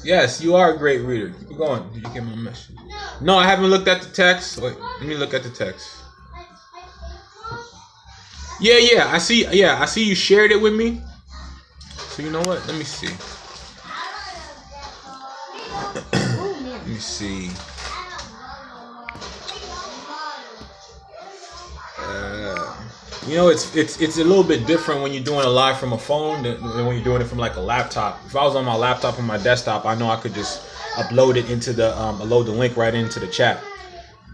Yes, you are a great reader. Keep going. Did you get my message? No, I haven't looked at the text. Wait, let me look at the text. Yeah, I see you shared it with me. So you know what? Let me see. Let me see. You know, it's a little bit different when you're doing it live from a phone than when you're doing it from like a laptop. If I was on my laptop or my desktop, I know I could just upload it into the load the link right into the chat.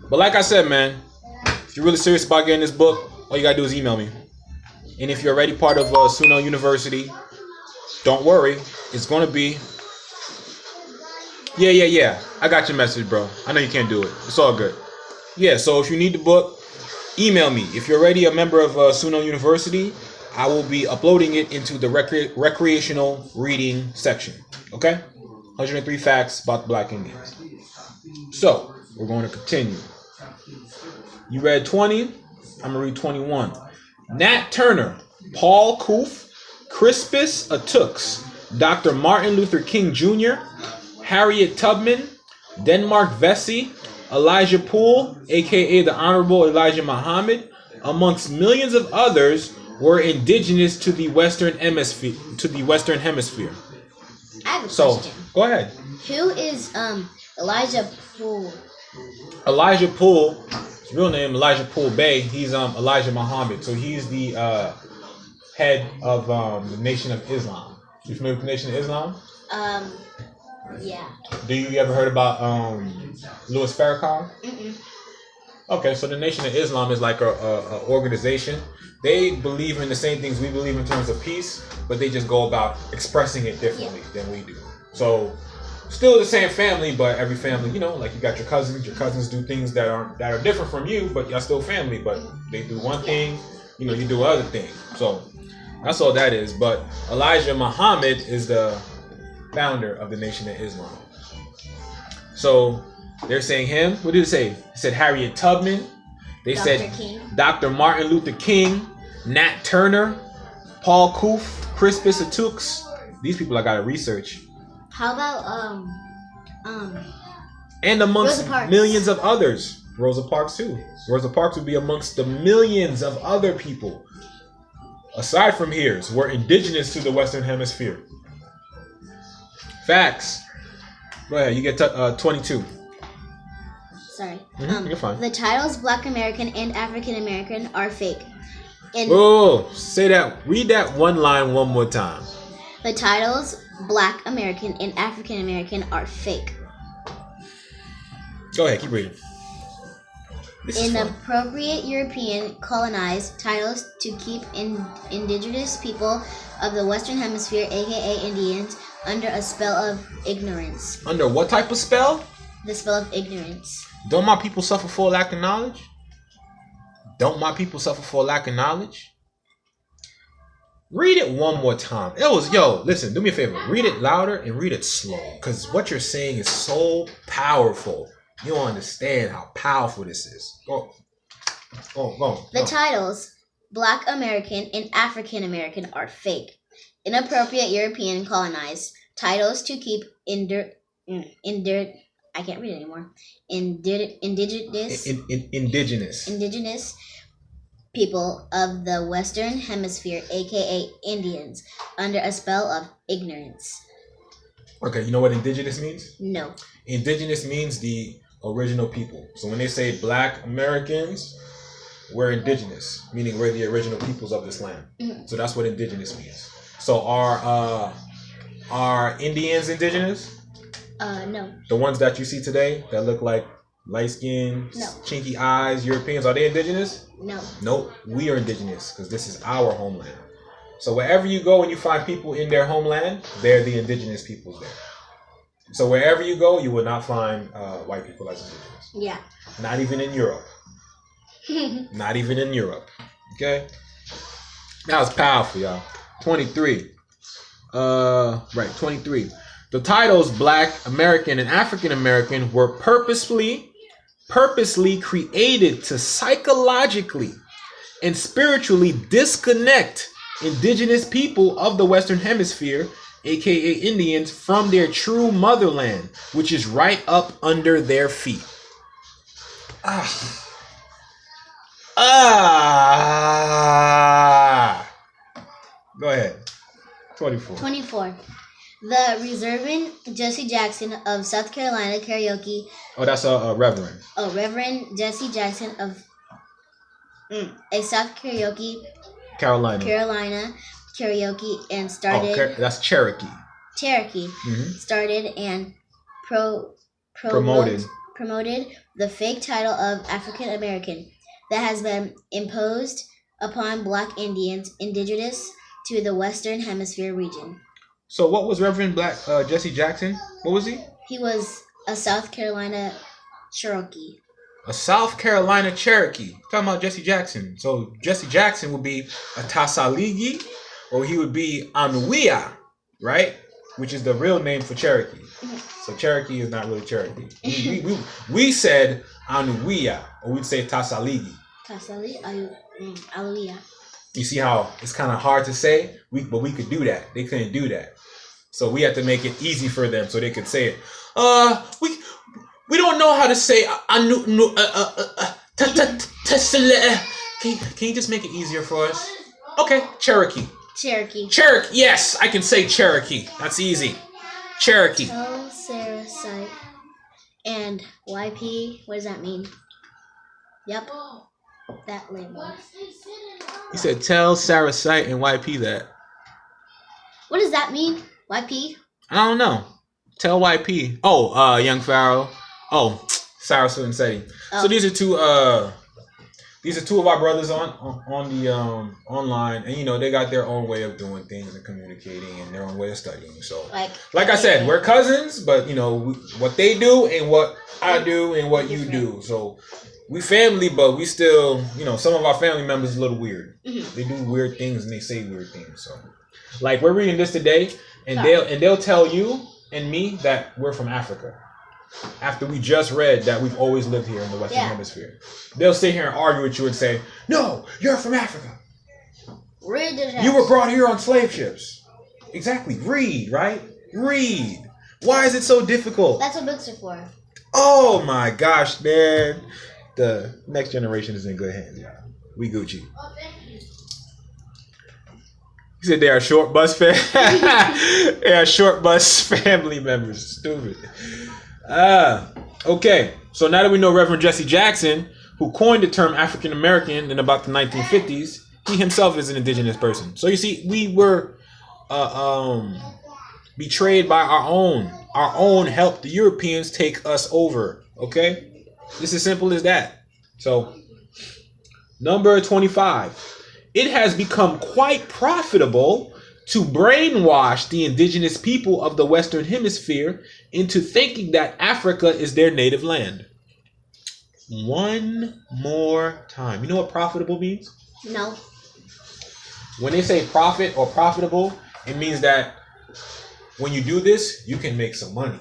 But like I said, man, if you're really serious about getting this book, all you gotta do is email me. And if you're already part of Suno University, don't worry, it's gonna be. Yeah. I got your message, bro. I know you can't do it. It's all good. Yeah. So if you need the book, email me. If you're already a member of Suno University, I will be uploading it into the recreational reading section. Okay? 103 facts about the Black Indians. So, we're going to continue. You read 20. I'm going to read 21. Nat Turner, Paul Koof, Crispus Attucks, Dr. Martin Luther King Jr., Harriet Tubman, Denmark Vesey, Elijah Poole, aka the Honorable Elijah Muhammad, amongst millions of others, were indigenous to the Western Hemisphere. I have a question. Go ahead. Who is Elijah Poole? Elijah Poole, his real name Elijah Poole Bey. He's Elijah Muhammad, so he's the head of the Nation of Islam. You familiar with the Nation of Islam? Yeah. Do you ever heard about Louis Farrakhan? Okay, so the Nation of Islam is like a organization. They believe in the same things we believe in terms of peace, but they just go about expressing it differently than we do. So, still the same family, but every family, you know, like you got your cousins. Your cousins do things that are different from you, but y'all still family. But they do one thing, you know, you do other thing. So, That's all that is. But Elijah Muhammad is the founder of the Nation of Islam. So they're saying him. What did it say? It said Harriet Tubman. They Dr. said King. Dr. Martin Luther King, Nat Turner, Paul Koof, Crispus Attucks. These people I gotta research. How about And amongst Rosa Parks. millions of others. Rosa Parks too. Rosa Parks would be amongst the millions of other people. Aside from here, who were indigenous to the Western Hemisphere. Facts. Go ahead, you get 22. sorry. You're fine. The titles Black American and African American are fake. Oh, say that. Read that one line one more time. The titles Black American and African American are fake. Go ahead, keep reading. This is fun. Inappropriate European colonized titles to keep indigenous people of the Western Hemisphere, aka Indians, under a spell of ignorance. Under what type of spell? The spell of ignorance. Don't my people suffer for lack of knowledge? Don't my people suffer for lack of knowledge? Read it one more time. Listen, do me a favor. Read it louder and read it slow. Because what you're saying is so powerful. You don't understand how powerful this is. Go. The titles Black American and African American are fake. Inappropriate European colonized titles to keep I can't read it anymore. Indigenous people of the Western Hemisphere, aka Indians, under a spell of ignorance. Okay, you know what indigenous means? No. Indigenous means the original people. So when they say Black Americans, we're indigenous, meaning we're the original peoples of this land. Mm-hmm. So that's what indigenous means. So are Indians indigenous? No. The ones that you see today that look like light skin, No. chinky eyes, Europeans, are they indigenous? No. Nope, we are indigenous because this is our homeland. So wherever you go and you find people in their homeland, they're the indigenous peoples there. So wherever you go, you will not find white people as indigenous. Yeah. Not even in Europe. Not even in Europe. Okay? That was powerful, y'all. 23. 23. The titles Black American and African American were purposely created to psychologically and spiritually disconnect indigenous people of the Western Hemisphere, aka Indians, from their true motherland, which is right up under their feet. Go ahead. 24. The Reverend Jesse Jackson of South Carolina karaoke. Oh, that's a reverend. Oh, Reverend Jesse Jackson of a South Carolina karaoke and started. That's Cherokee. Mm-hmm. Started and promoted the fake title of African American that has been imposed upon Black Indians indigenous to the Western Hemisphere region. So what was Reverend Jesse Jackson? What was he? He was a South Carolina Cherokee. A South Carolina Cherokee. Talking about Jesse Jackson. So Jesse Jackson would be a Tasaligi, or he would be Anuia, right? Which is the real name for Cherokee. So Cherokee is not really Cherokee. We said Anuia, or we'd say Tasaligi. Aluia. You see how it's kind of hard to say? But we could do that. They couldn't do that. So we had to make it easy for them so they could say it. We don't know how to say Can you just make it easier for us? Okay, Cherokee. Yes, I can say Cherokee. That's easy. Cherokee. Tell Sarah Sight and YP. What does that mean? Yep. That label. He said, tell Sarah Sight and YP that. What does that mean? YP? I don't know. Tell YP. Oh, Young Pharaoh. Oh, Saraswat and Seti. So these are two of our brothers on the online, and they got their own way of doing things and communicating and their own way of studying. So like I said, we're cousins, but what they do and what I do and what you do. So we family, but we still, some of our family members are a little weird. They do weird things and they say weird things. So, like we're reading this today, and they'll tell you and me that we're from Africa. After we just read that we've always lived here in the Western Hemisphere, they'll sit here and argue with you and say, "No, you're from Africa. Read it. You were brought here on slave ships." Exactly. Read, right? Read. Why is it so difficult? That's what books are for. Oh my gosh, man. The next generation is in good hands, y'all. We Gucci. He said they are short bus they are short bus family members. Stupid. Okay. So now that we know Reverend Jesse Jackson, who coined the term African American in about the 1950s, he himself is an indigenous person. So you see, we were betrayed by our own helped the Europeans take us over. Okay? It's as simple as that. So, number 25. It has become quite profitable to brainwash the indigenous people of the Western Hemisphere into thinking that Africa is their native land. One more time. You know what profitable means? No. When they say profit or profitable, it means that when you do this, you can make some money.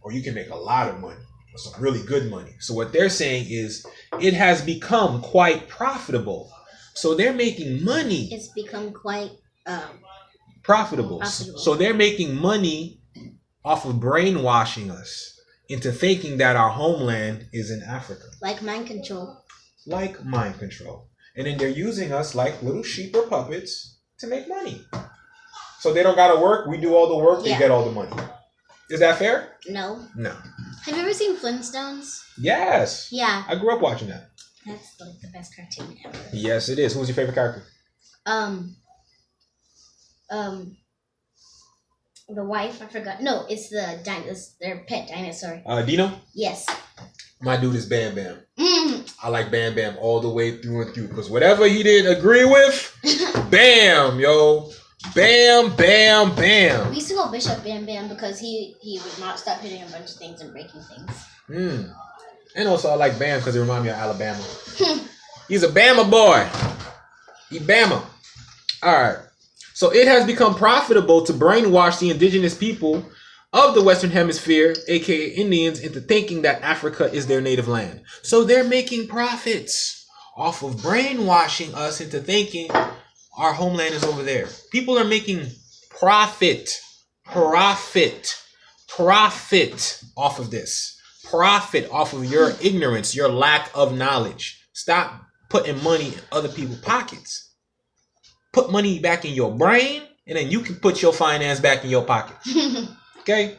Or you can make a lot of money. Or some really good money. So what they're saying is, it has become quite profitable. So they're making money. It's become quite profitable. So they're making money off of brainwashing us into thinking that our homeland is in Africa. Like mind control. Like mind control. And then they're using us like little sheep or puppets to make money. So they don't gotta work, we do all the work, they get all the money. Is that fair? No. No. Have you ever seen Flintstones? Yes. Yeah. I grew up watching that. That's like the best cartoon ever. Yes, it is. Who's your favorite character? The wife, I forgot. No, it's their pet dinosaur. Dino? Yes. My dude is Bam Bam. I like Bam Bam all the way through and through. Because whatever he didn't agree with, bam, yo. Bam, bam, bam. We used to call Bishop Bam Bam because he would not stop hitting a bunch of things and breaking things. And also I like Bam because it reminds me of Alabama. He's a Bama boy. He Bama. Alright. So it has become profitable to brainwash the indigenous people of the Western Hemisphere, aka Indians, into thinking that Africa is their native land. So they're making profits off of brainwashing us into thinking our homeland is over there. People are making profit off of this. Profit off of your ignorance, your lack of knowledge. Stop putting money in other people's pockets. Put money back in your brain, and then you can put your finance back in your pocket. Okay?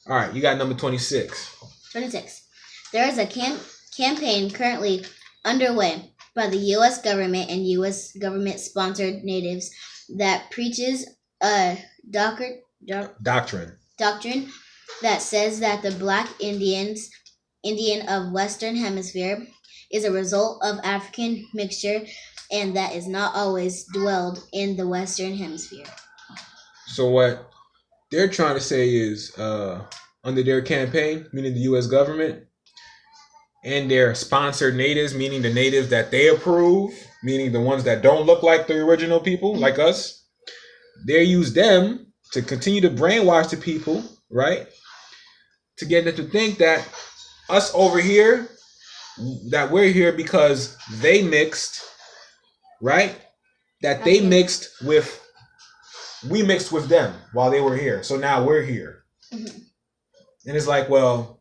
All right, you got number 26. 26. There is a campaign currently underway by the U.S. government and U.S. government-sponsored natives that preaches a doctrine that says that the Black Indian of Western Hemisphere is a result of African mixture and that is not always dwelled in the Western Hemisphere. So what they're trying to say is under their campaign, meaning the U.S. government, and their sponsored natives, meaning the natives that they approve, meaning the ones that don't look like the original people, like us, they use them to continue to brainwash the people, right? To get them to think that us over here, that we're here because they mixed, right? That they mixed with, we mixed with them while they were here. So now we're here. Mm-hmm. And it's like, well,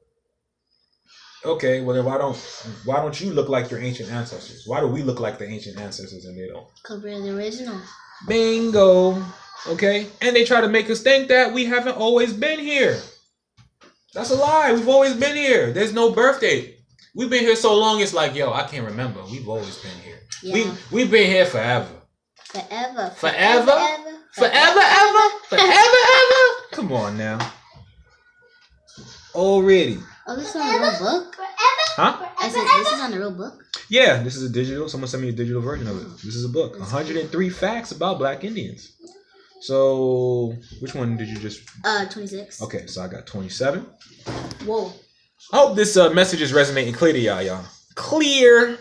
okay, well then why don't you look like your ancient ancestors? Why do we look like the ancient ancestors and they don't? Because we're the original. Bingo. Okay? And they try to make us think that we haven't always been here. That's a lie. We've always been here. There's no birth date. We've been here so long, it's like, yo, I can't remember. We've always been here. Yeah. We've been here forever. Forever. Come on now. Already. Oh, this is on a real book? Huh? This is on a real book? Yeah, this is a digital. Someone sent me a digital version of it. This is a book. 103 facts about Black Indians. So, which one did you just... 26. Okay, so I got 27. Whoa. I hope this message is resonating clear to y'all. Clear.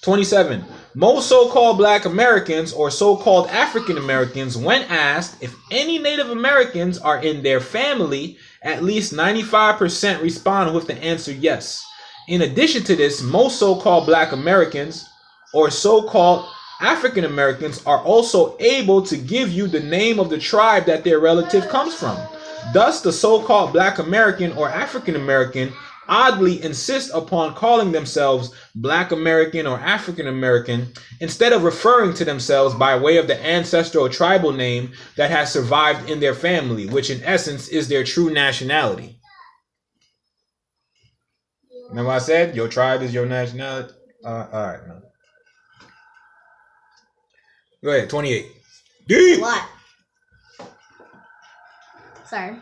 27. Most so-called Black Americans or so-called African Americans, when asked if any Native Americans are in their family, at least 95% respond with the answer yes. In addition to this, most so-called Black Americans or so-called African Americans are also able to give you the name of the tribe that their relative comes from. Thus, the so-called Black American or African American oddly insist upon calling themselves Black American or African American instead of referring to themselves by way of the ancestral or tribal name that has survived in their family, which in essence is their true nationality. Remember I said your tribe is your nationality? All right, man. Go ahead, 28. Deep. What? Sorry.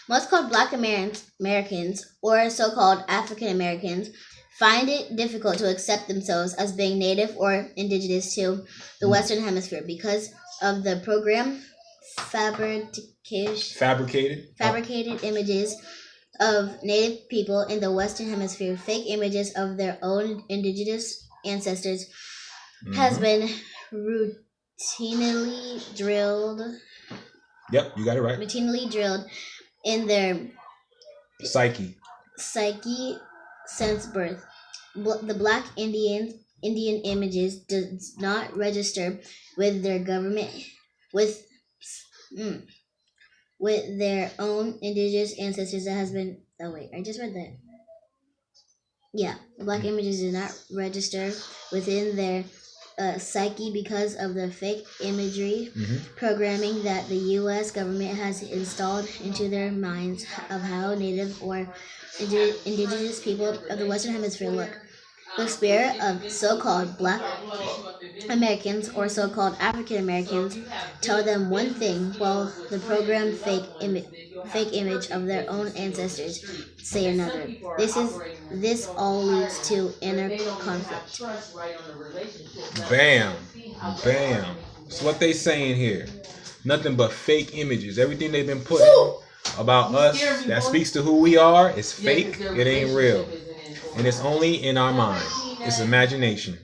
Most called Black Americans or so-called African Americans find it difficult to accept themselves as being native or indigenous to the Western Hemisphere because of the program fabricated images of native people in the Western Hemisphere, fake images of their own indigenous ancestors has been routinely drilled. Yep, you got it right. Routinely drilled in their psyche since birth. The Black Indian images does not register with their government with their own indigenous ancestors that has been. Oh wait, I just read that. Yeah, the Black images do not register within their psyche because of the fake imagery programming that the U.S. government has installed into their minds of how Native or indigenous people of the Western Hemisphere look. The spirit of so-called Black Americans or so-called African Americans tell them one thing, while the programmed fake image of their own ancestors say another. This all leads to inner conflict. Bam. That's what they saying here. Nothing but fake images. Everything they've been putting about us that speaks to who we are is fake. It ain't real. And it's only in our mind. It's imagination.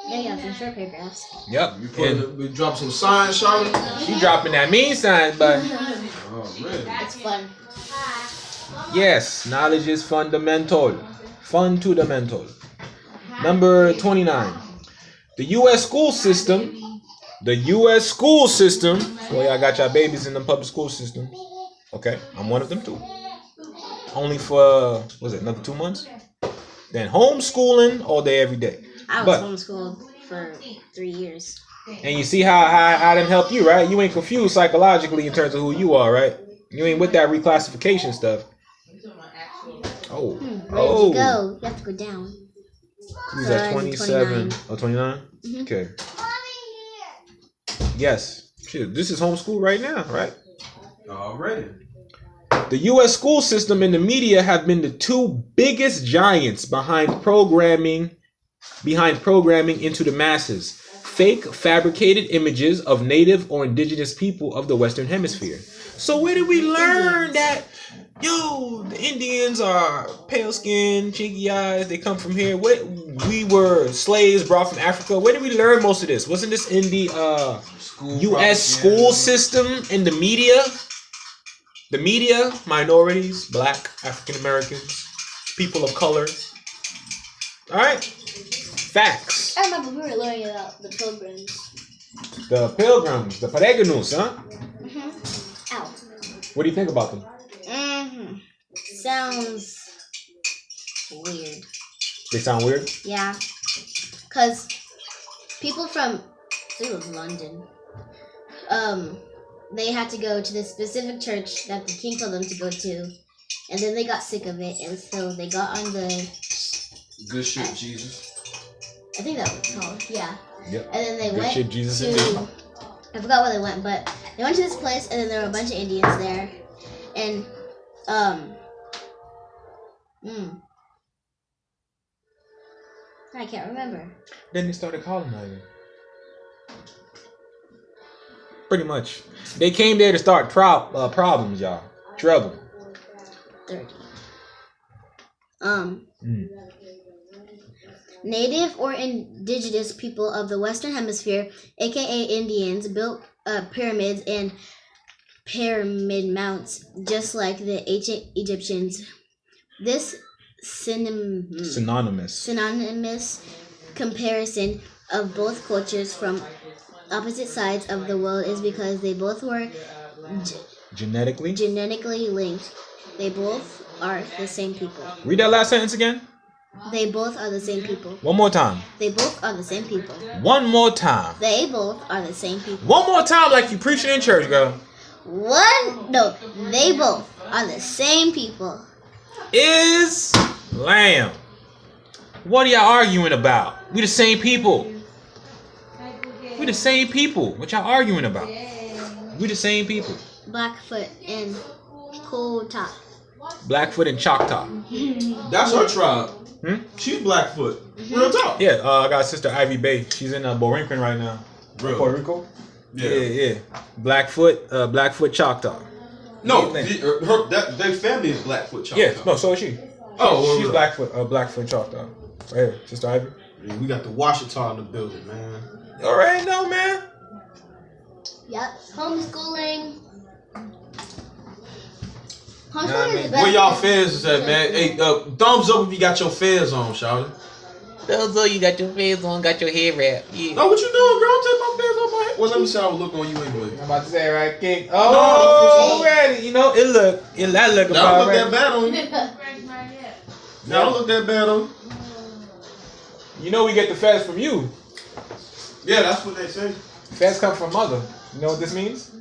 Yeah, some short paragraphs. Yep. We drop some signs, Charlotte. She dropping that mean sign, but Oh, really? It's fun. yes, knowledge is fundamental. Fundamental. Number 29. The U.S. school system. So y'all got your babies in the public school system. Okay, I'm one of them too. Only for, another 2 months? Then homeschooling all day, every day. I was homeschooled for 3 years. And you see how I done helped you, right? You ain't confused psychologically in terms of who you are, right? You ain't with that reclassification stuff. Oh. Where did you go? You have to go down. Who's at 27? 29. Oh, 29? Mm-hmm. Okay. Yes. Shit, this is homeschool right now, right? Already. The U.S. school system and the media have been the two biggest giants behind programming into the masses. Fake, fabricated images of native or indigenous people of the Western Hemisphere. So where did we learn that, the Indians are pale skin, cheeky eyes, they come from here? We were slaves brought from Africa. Where did we learn most of this? Wasn't this in the U.S. school system and the media? The media, minorities, Black, African Americans, people of color. All right? Facts. I remember we were learning about the pilgrims. The pilgrims, the peregrinos, huh? Ow. What do you think about them? Sounds weird. They sound weird? Yeah. Because people from, I think it was London, they had to go to this specific church that the king told them to go to. And then they got sick of it, and so they got on the... Good shit, Jesus. I think that was called, yeah. Yep. And then they Good went shit, Jesus to... indeed. I forgot where they went, but they went to this place, and then there were a bunch of Indians there. And, I can't remember. Then they started colonizing. Pretty much. They came there to start problems, y'all. Trouble. 30. Native or indigenous people of the Western Hemisphere, aka Indians, built pyramids and pyramid mounts just like the ancient Egyptians. This synonymous comparison of both cultures from opposite sides of the world is because they both were genetically linked. They both are the same people. Read that last sentence again. They both are the same people. One more time. They both are the same people. One more time. They both are the same people. One more time, like you preaching in church, girl. They both are the same people. Islam. What are y'all arguing about? We the same people. We the same people. What y'all arguing about? We the same people. Blackfoot and Choctaw. Blackfoot and Choctaw. That's her tribe. She's Blackfoot. Real talk. Yeah, I got Sister Ivy Bay. She's in Borinquen right now. Real. Puerto Rico. Yeah. Yeah. Blackfoot Choctaw. No, their family is Blackfoot Choctaw. Yeah, no, so is she. Oh, she's Blackfoot Choctaw. Right here, Sister Ivy. Yeah, we got the Washita in the building, man. You already know, man. Yep. Homeschooling. Nah, Homeschooling is the best. Where y'all fans is at, man? Hey, thumbs up if you got your fans on, shawty. Those you got your face on, got your hair wrapped. Yeah. Oh, what you doing, girl? Take my fans off my head. Well, let me see how I look on you anyway. I'm about to say right kick. Oh, ready. You know, that look Now about don't look right. that bad on you. Now don't look that bad on you. You know we get the feds from you. Yeah, that's what they say. Feds come from mother. You know what this means?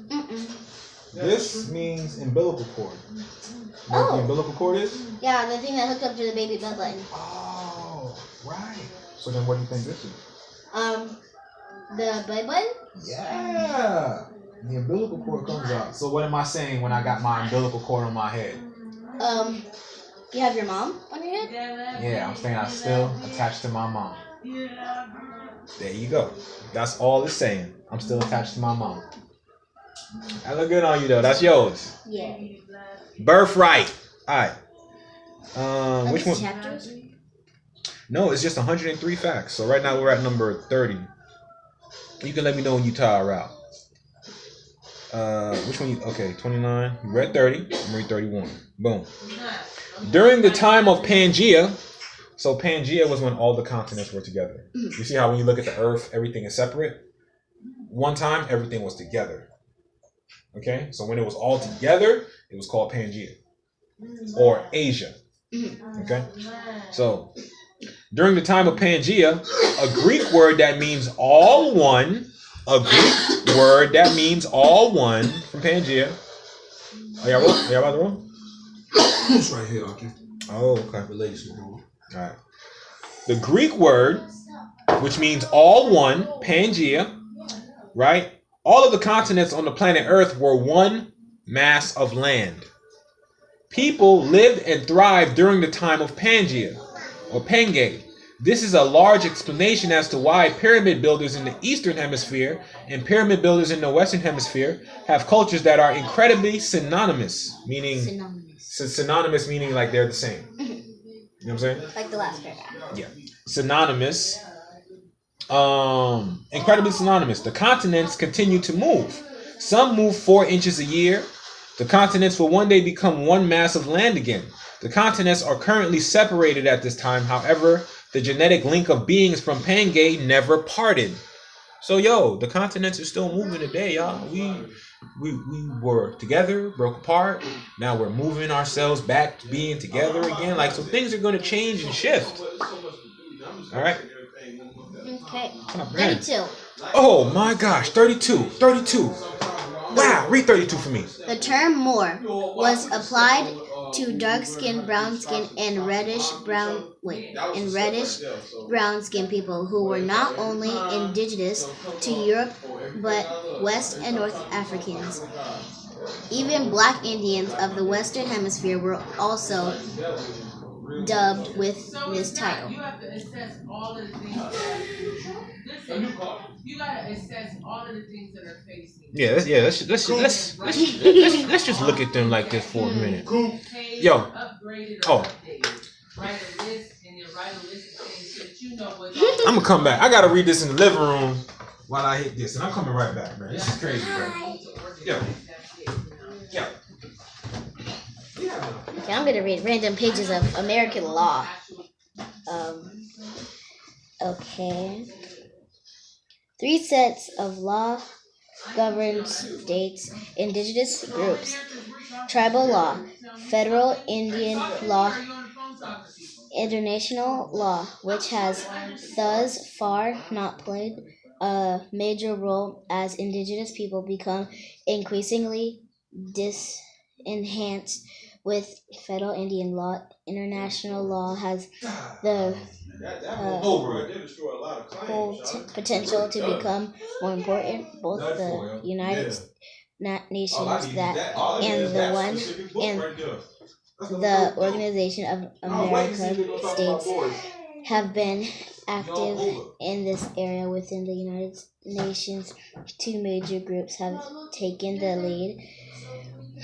This means umbilical cord. You know what the umbilical cord is? Yeah, the thing that hooked up to the baby butt button. Oh, right. So then what do you think this is? The butt button? Yeah. The umbilical cord comes out. So what am I saying when I got my umbilical cord on my head? You have your mom on your head? Yeah, I'm saying I'm still attached to my mom. There you go. That's all it's saying. I'm still attached to my mom. I look good on you though. That's yours. Yeah. Birthright. All right. Which one? Chapters? No, it's just 103 facts. So right now we're at number 30. You can let me know when you tire out. Which one? Okay, 29. You read 30. I'm read 31. Boom. During the time of Pangea, so Pangea was when all the continents were together. You see how when you look at the Earth, everything is separate? One time, everything was together. Okay? So when it was all together, it was called Pangea. Or Asia. Okay? So, during the time of Pangea, a Greek word that means all one, from Pangea. Are y'all about to roll? It's right here, okay. Oh, okay. Relation. All right. The Greek word, which means all one, Pangea, right? All of the continents on the planet Earth were one mass of land. People lived and thrived during the time of Pangea, or Pangaea. This is a large explanation as to why pyramid builders in the Eastern Hemisphere and pyramid builders in the Western Hemisphere have cultures that are incredibly synonymous, meaning synonymous meaning like they're the same. You know what I'm saying? Like the last paragraph. Yeah. Synonymous. Incredibly synonymous. The continents continue to move. Some move 4 inches a year. The continents will one day become one mass of land again. The continents are currently separated at this time. However, the genetic link of beings from Pangaea never parted. So, the continents are still moving today, y'all. We were together, broke apart. Now we're moving ourselves back to being together again. Like, so things are going to change and shift. All right. Okay. Oh, man. 32. Oh my gosh, 32. Wow, read 32 for me. The term Moor was applied to dark skin, brown skin, and reddish brown skin people who were not only indigenous to Europe but West and North Africans. Even black Indians of the Western Hemisphere were also dubbed with this title. You have to assess all of the things you gotta assess all of the things that are facing. Let's just look at them like this for a minute. Yo. Upgraded or Oh. updated. write a list and then write a list of things so that you know what. I'm gonna come back. I gotta read this in the living room while I hit this, and I'm coming right back, man. This is crazy, bro. Yo. Yo. Okay, I'm gonna read random pages of American law. Okay. 3 sets of law govern states, indigenous groups, tribal law, federal Indian law, international law, which has thus far not played a major role as indigenous people become increasingly disenhanced with federal Indian law. International law has the potential to become more important. Both the United Nations the Organization of American States have been active in this area. Within the United Nations, 2 major groups have taken the lead: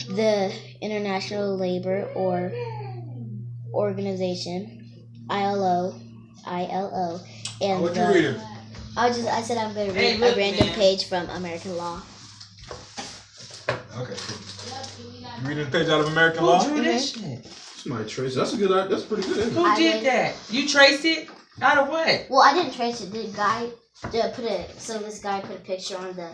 the International Labor Organization, ILO, and the. I said I'm going to read a random page from American law. Okay. You reading a page out of American law? Who drew this shit? Somebody traced it. That's a good. That's pretty good. Isn't it? Who did that? You traced it? Out of what? Well, I didn't trace it. The guy this guy put a picture on the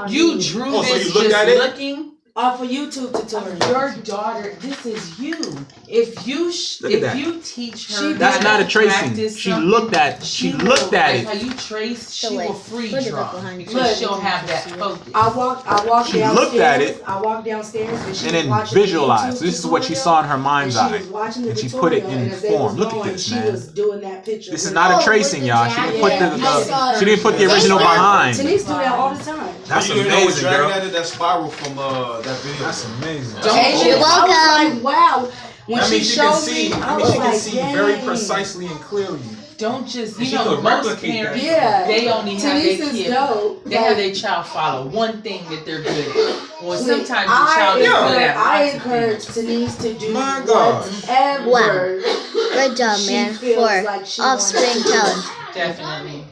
You drew Oh, so this you looked just at it? looking off of YouTube tutorial. Your daughter, this is you. If you teach her, That's not a tracing. She looked at Like how it. you trace, So, she like, will free put it draw up behind because you. she'll have that focus. I walked She downstairs. looked at it I walked downstairs and she and was then watching the visualized. YouTube So this is what she tutorial, saw in her mind's and she eye. was watching the And she put it tutorial, in and as they form. was Look at going, this, she man. was doing that picture. This is with not her. a tracing, y'all. She didn't put Yeah. she didn't put the original behind. Denise do that all the time. That's You know what amazing, dragged girl. at it? That spiral from that video. That's amazing. You're welcome. I was like, wow. When That she means she can showed see. me, I I mean, was she can like, see very dang. precisely and clearly. Don't just, She you know, could most replicate that. parents, Yeah. they only have their Denise is kid. dope. They have their child follow one thing that they're good at. Well, See, sometimes the child is good at I lots of encourage things. Denise to do My God. whatever. Wow. Good job, she man, feels for like she Offspring wants to do. Talent. Definitely.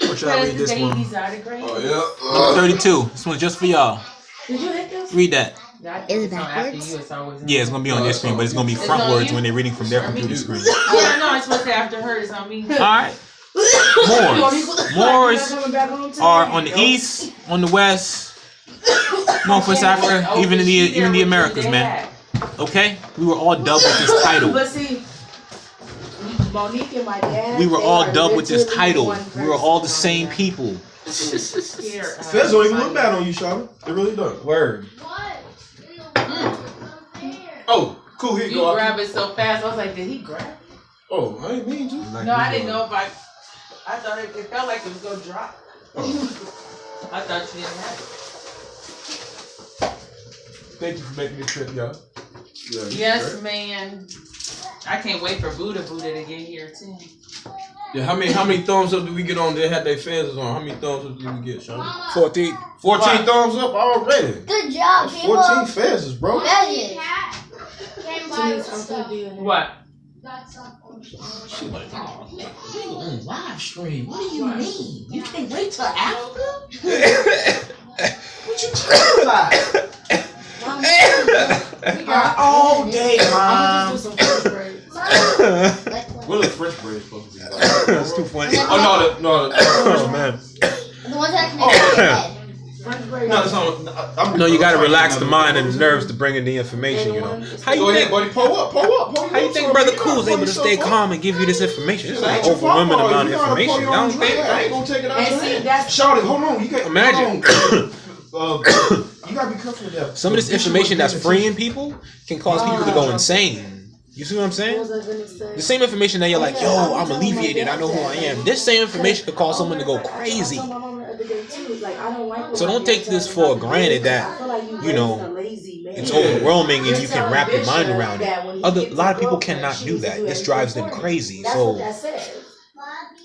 What should I read Because the this one? babies are the greatest. Oh Number 32. This one's just for y'all. Did you hit this? Read that. That Is it it's on after backwards? you, it's always on Yeah, it's gonna be on their screen, but it's gonna be It's on frontwards you? when they're reading from their computer screen. Yeah, no, it's supposed to after her, it's on me. All right. Moors are on the east, on the west, Northwest Africa, even in the Americas, man. Okay, we were all dubbed with this title. But see, Monique and my dad. We were they all are dubbed with this literally title. one We were all the person. same people. Feds don't even look bad on you, Charlotte. They really don't. Word. Oh, cool. Here you You go. grab it so fast, I was like, did he grab? Oh, I ain't mean to. No, I didn't know if I thought it felt like it was gonna drop. I thought you didn't have it. Thank you for making this trip, y'all. Yeah, Yes, man. I can't wait for Buddha to get here too. Yeah, how many thumbs up did we get on? They had their fans on. How many thumbs up did we get, Charlotte? 14. 14 thumbs up already. Good job, That's people. 14 fans, bro. Veggies. Denise, I'm gonna do it. What? She like, oh, nigga, we on live stream. What do you mean? You can't wait till Africa? What you talking about? All day, I'm mom. gonna just do some French braids. What are the French braids supposed to be like? That's too funny. Oh, no. Oh, man. The ones that connect to your head. French braids. No, it's on. No, you gotta relax the mind and the nerves to bring in the information, you know. How Go you ahead, think? buddy. Pull up. How you think Brother Cool is able to stay calm and give you this information? It's an overwhelming amount of information. Y'all don't think? I ain't gonna take it out And your see, hand. that's Shout it. Hold on. You can't. Imagine. Hold on. You gotta be careful with that. Some of this information that's freeing people can cause people to go insane. You see what I'm what saying? was I gonna say? The same information that you're like, yo, I'm alleviated, I know who I am. This same information could cause someone to go crazy. I told my mom the other day, too, like, I don't like So when don't my take dad this tells for me granted I that, feel like you know, raised a lazy man. it's overwhelming and you You're can wrap your telling mind Bishop around that it. when he A gets lot of his people girlfriend, cannot she do needs to that. do This everything drives them for him. crazy. That's So what that says.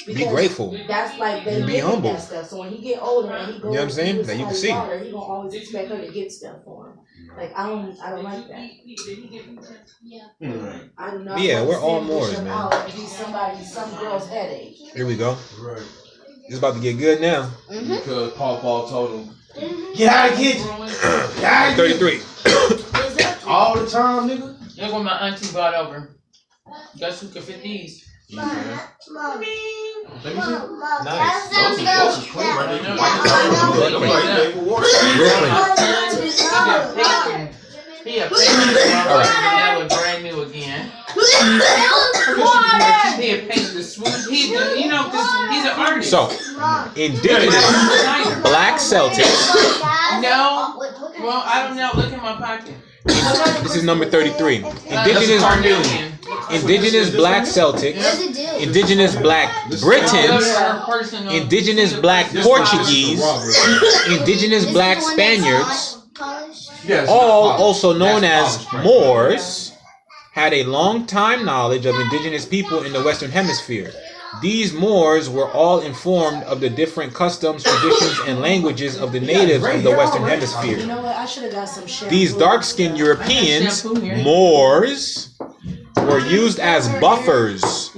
be Because grateful. That's like they And be live humble. That stuff. So when he get older and he goes, You know what I'm saying? to That you can his see. daughter, he gonna always expect her to get stuff for him. Like I don't like that. I do not. Yeah, want we're to all send Moors, Bishop man. out and be some girl's headache. Here we go. Right. It's about to get good now. Because Paul told him, get out of the kitchen. Get out of the kitchen. 33. All the time, nigga. Look what my auntie brought over. Guess who could fit these? Let me see. Nice. Those are clean right there. You wipe Real them clean. like water. He a painter. That was brand new again. He a painter. The swoop. He's an artist. So, indigenous black Celtics. No. Well, I don't know. Look in my pocket. This is number 33. Indigenous black Celtics. Indigenous black Britons. Indigenous black Portuguese. Indigenous black Spaniards. All also known as Moors, had a long time knowledge of indigenous people in the Western Hemisphere. These Moors were all informed of the different customs, traditions, and languages of the natives of the Western Hemisphere. You know what? I should have got some shampoo. These dark-skinned Europeans, Moors, were used as buffers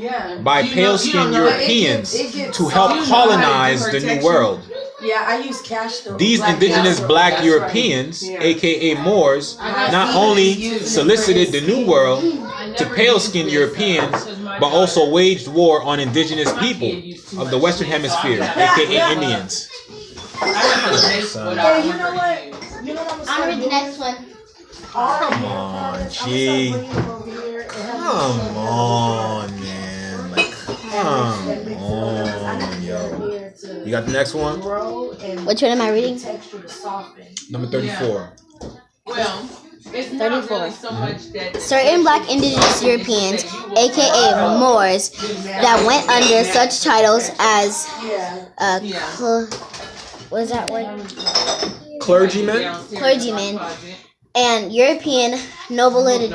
by pale-skinned Europeans to help colonize the New World. Yeah, I use cash though. These indigenous black Europeans, aka Moors, not only solicited the New World to pale-skinned Europeans, but also waged war on indigenous people of the Western Hemisphere, aka Indians. Hey, you know what? You know what I'm I'll read the next one. Come on, G. Come on, man. Like, come on, yo. You got the next one? Which one am I reading? Number 34. Well, it's not really so much that Certain black indigenous Europeans, aka Moors, that went under such titles as what is that word? Clergymen? Clergymen and European nobility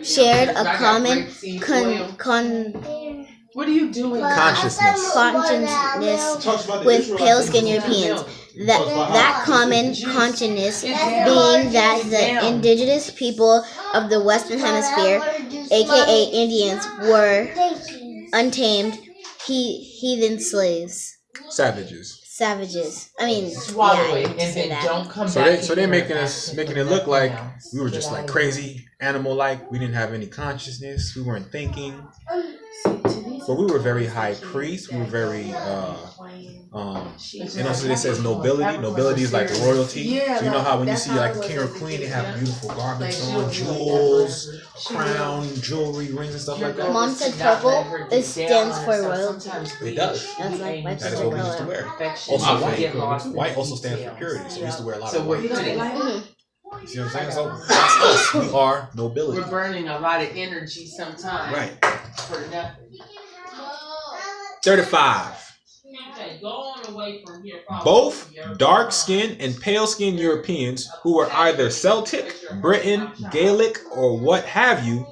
shared a common what are you doing? Consciousness with pale-skinned Europeans. That common consciousness being that the indigenous people of the Western Hemisphere, aka Indians, were untamed heathen slaves. Savages. I mean, Swallow it you and say then that. don't come So back. they're making it look like we were just like crazy animal-like. We didn't have any consciousness. We weren't thinking. But we were very high priests. We were very and also it says nobility. Nobility is like royalty. So you know how when you see like a king or queen, they have beautiful garments on, jewels, crown, jewelry, rings, and stuff like that. Mom said purple. It stands for royalty. It does. That's like my That is what we used to color. wear. Also white. White also stands for purity. So we used to wear a lot of white. You see what I'm saying? So that's us. We are nobility. We're burning a lot of energy sometimes. Right. For nothing. 35. Okay, go on away from here. Both dark-skinned and pale-skinned Europeans who were either Celtic, Briton, Gaelic, or what have you,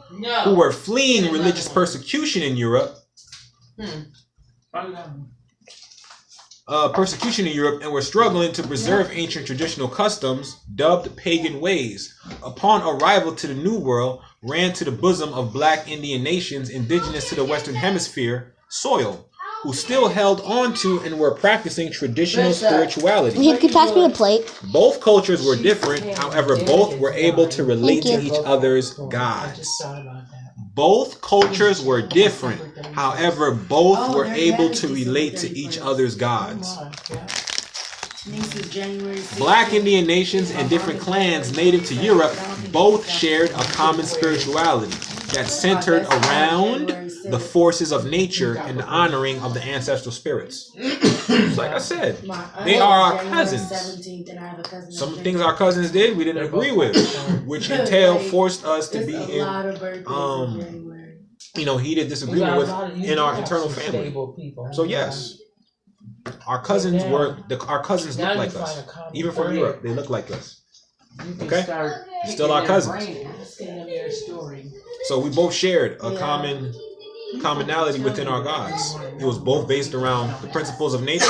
who were fleeing religious persecution in Europe, and were struggling to preserve ancient traditional customs, dubbed pagan ways, upon arrival to the New World, ran to the bosom of black Indian nations indigenous to the Western Hemisphere soil, who still held on to and were practicing traditional spirituality. You could pass me a plate. Both cultures were different, however, both were able to relate to each other's gods. Both cultures were different, however, both were able to relate to each other's gods. Black Indian nations and different clans native to Europe both shared a common spirituality that centered around the forces of nature and the honoring of the ancestral spirits. Like I said, they are our cousins. Some things our cousins did we didn't agree with, which forced us to be in heated disagreement with in our internal family. So yes, our cousins look like us. Even from Europe, they look like us. Okay? Still our cousins. So we both shared a common commonality within our gods. It was both based around the principles of nature,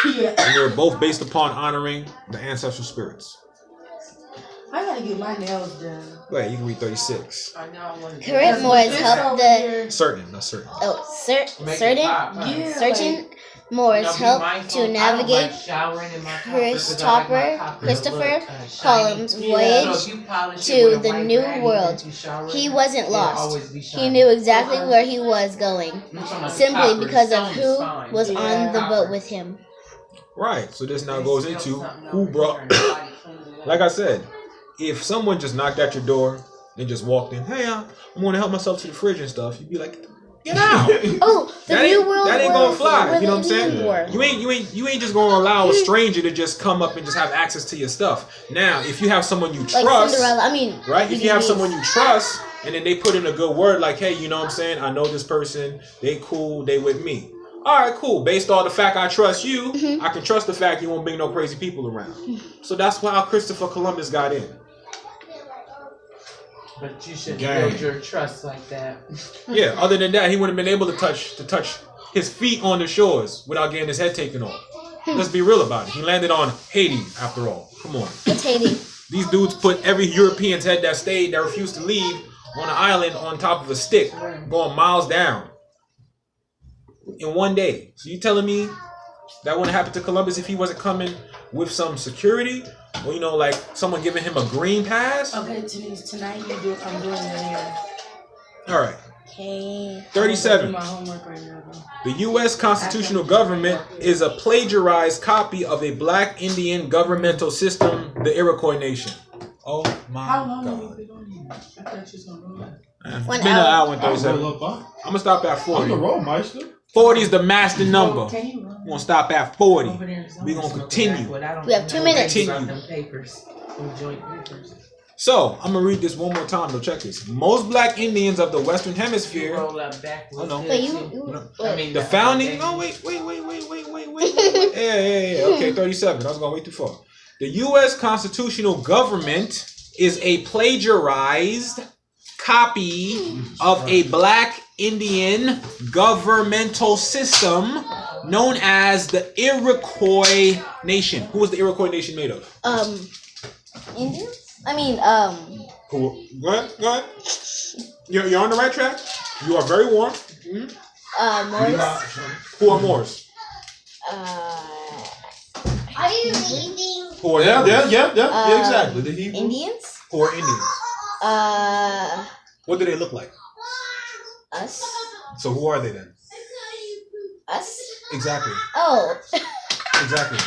and they were both based upon honoring the ancestral spirits. I gotta get my nails done. Go ahead, you can read 36. I know I want to. Correct Moors helped the Certain, not certain. certain Moors helped to navigate Christopher Columbus' voyage to the New World. He wasn't lost. He knew exactly where he was going, simply because of who was on the boat with him. Right, so this now goes into who brought. Like I said, if someone just knocked at your door and just walked in, hey, I'm going to help myself to the fridge and stuff, you'd be like, get out. Oh, the New World. That ain't gonna fly. You know what I'm saying? War. You ain't just gonna allow a stranger to just come up and just have access to your stuff. Now, if you have someone you trust, like Cinderella, I mean, right? If you have someone you trust, and then they put in a good word, like, hey, you know what I'm saying? I know this person. They cool. They with me. All right, cool. Based on the fact I trust you, I can trust the fact you won't bring no crazy people around. So that's how Christopher Columbus got in. But you should build your trust like that. Yeah. Other than that, he wouldn't have been able to touch his feet on the shores without getting his head taken off. Let's be real about it. He landed on Haiti, after all. Come on. It's Haiti. These dudes put every European's head that refused to leave, on an island on top of a stick, going miles down in one day. So you telling me that wouldn't happen to Columbus if he wasn't coming with some security? Or, you know, like someone giving him a green pass? Okay, tonight I'm doing your hair. All right. Okay. 37. My homework right now, though. The U.S. constitutional government is a plagiarized copy of a black Indian governmental system, the Iroquois Nation. Oh my How long have you God. been on here? I thought you was gonna roll that. It's been an hour and 37. I'm going to stop at 40. 40 is the master number. We're going to stop at 40. We're going to continue. We have 2 minutes. So, I'm going to read this one more time. Though, check this. Most black Indians of the Western Hemisphere. Roll up backwards. Oh, no. Wait, I mean, The founding. No, wait. Yeah. Okay, 37. I was going way too far. The U.S. constitutional government is a plagiarized copy of a black Indian governmental system known as the Iroquois Nation. Who was the Iroquois Nation made of? Indians? I mean, Who? Go ahead. You're on the right track. You are very warm. Moors. Who are Moors? Are you leaving? Who are Yeah, exactly. The Hebrew. Indians? Who are Indians? What do they look like? Us. So who are they then? Us? Exactly. Oh. Exactly.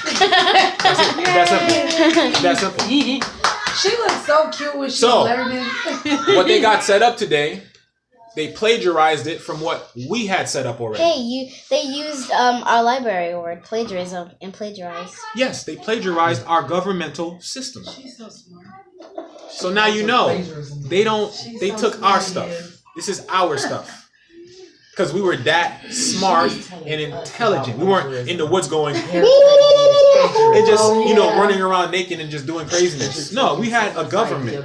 That's simple. She looks so cute when she's learning. What they got set up today, they plagiarized it from what we had set up already. Hey, they used our library word, plagiarism, and plagiarized. Yes, they plagiarized our governmental system. She's so smart. So now you know they took our stuff. This is our stuff. Because we were that smart and intelligent. We weren't in the woods going and just, running around naked and just doing craziness. No, we had a government.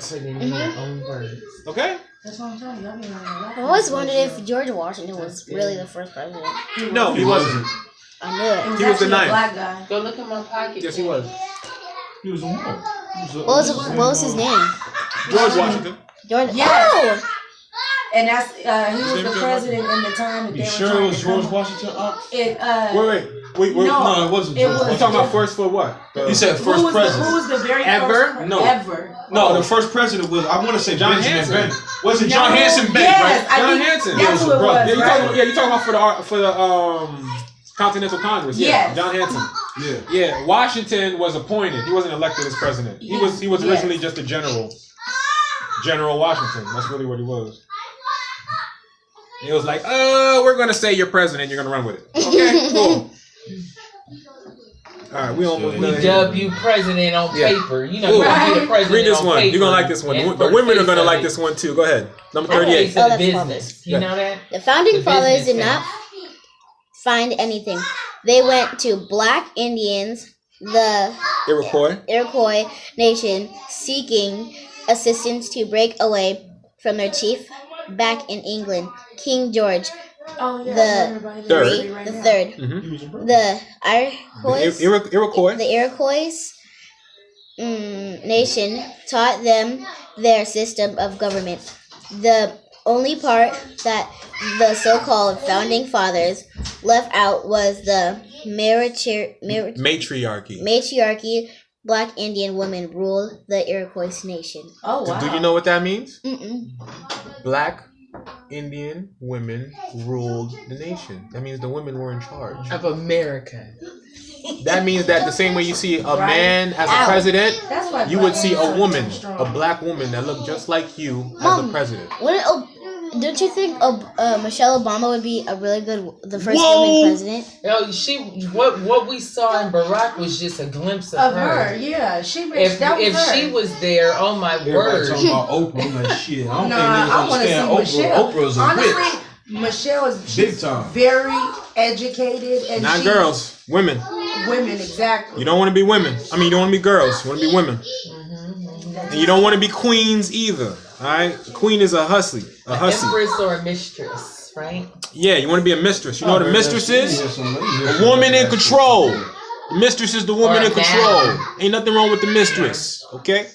Okay? That's what I'm telling you. I always wondered if George Washington was really the first president. No, he wasn't. I knew it. He was the ninth. Black guy. Go look at my pocket. Yes, he was. He was a what? What was his name? George Washington. George. Yes. Oh! And that's he was the president in the time that they were Sure, trying it was to George come- Washington. It Wait. No. No, it wasn't. It George was- You talking about first for what? He said who first was president. who was the very Ever? first No. ever? No, the first president was, I want to say John Benjamin Hanson. Bennett. Was it John No, Hanson Bennett, yes, right? I John think Hanson. That's Yeah, it who was it a brother. was. Yeah, right? you're talking about for the Continental Congress. Yeah, Yes. John Hanson. Yeah. Yeah, Washington was appointed. He wasn't elected as president. He was originally just a general. General Washington. That's really what he was. It was like, we're gonna say you're president. You're gonna run with it. Okay, cool. All right, we almost We done here. dub you president on Yeah. paper. You know, Ooh. you be the president Read this on one. paper. You're gonna like this one. And The for women are face gonna of like it. this one too. Go ahead. Number For the 38. face of the that's business. You know that? The founding The fathers did business not find anything. They went to Black Indians, the Iroquois. Nation, seeking assistance to break away from their chief back in England, King George. Oh yeah. The Third. the third. Mm-hmm. The Iroquois. Iroquois. The Iroquois nation taught them their system of government. The only part that the so-called founding fathers left out was the Matriarchy. matriarchy. Black Indian women ruled the Iroquois nation. Oh wow. Do you know what that means? Mm-mm. Black Indian women ruled the nation. That means the women were in charge. Of America. That means that the same way you see a Right. man as a Ow. president, That's why you would black see a women woman, are so a strong. black woman that looked just like you as a Mom, president. Don't you think Michelle Obama would be a really the first Whoa! woman president? What we saw in Barack was just a glimpse of her. Yeah. She If that was her. she was there, oh my Everybody word. talking about Oprah. I'm like, shit. I don't Nah, think I niggas want to see understand Michelle. Oprah. Oprah's a Honestly, witch. Michelle is Big she's time. very educated and Not she, girls, women. women exactly. You don't want to be women. I mean, you don't want to be girls. You want to be women. And you don't want to be queens either. All right, a queen is a hussy. A hussy. Empress or a mistress, right? Yeah, you want to be a mistress. You know what a mistress is? A A woman in control. The mistress is the woman Or a in control. man. Ain't nothing wrong with the mistress. Okay?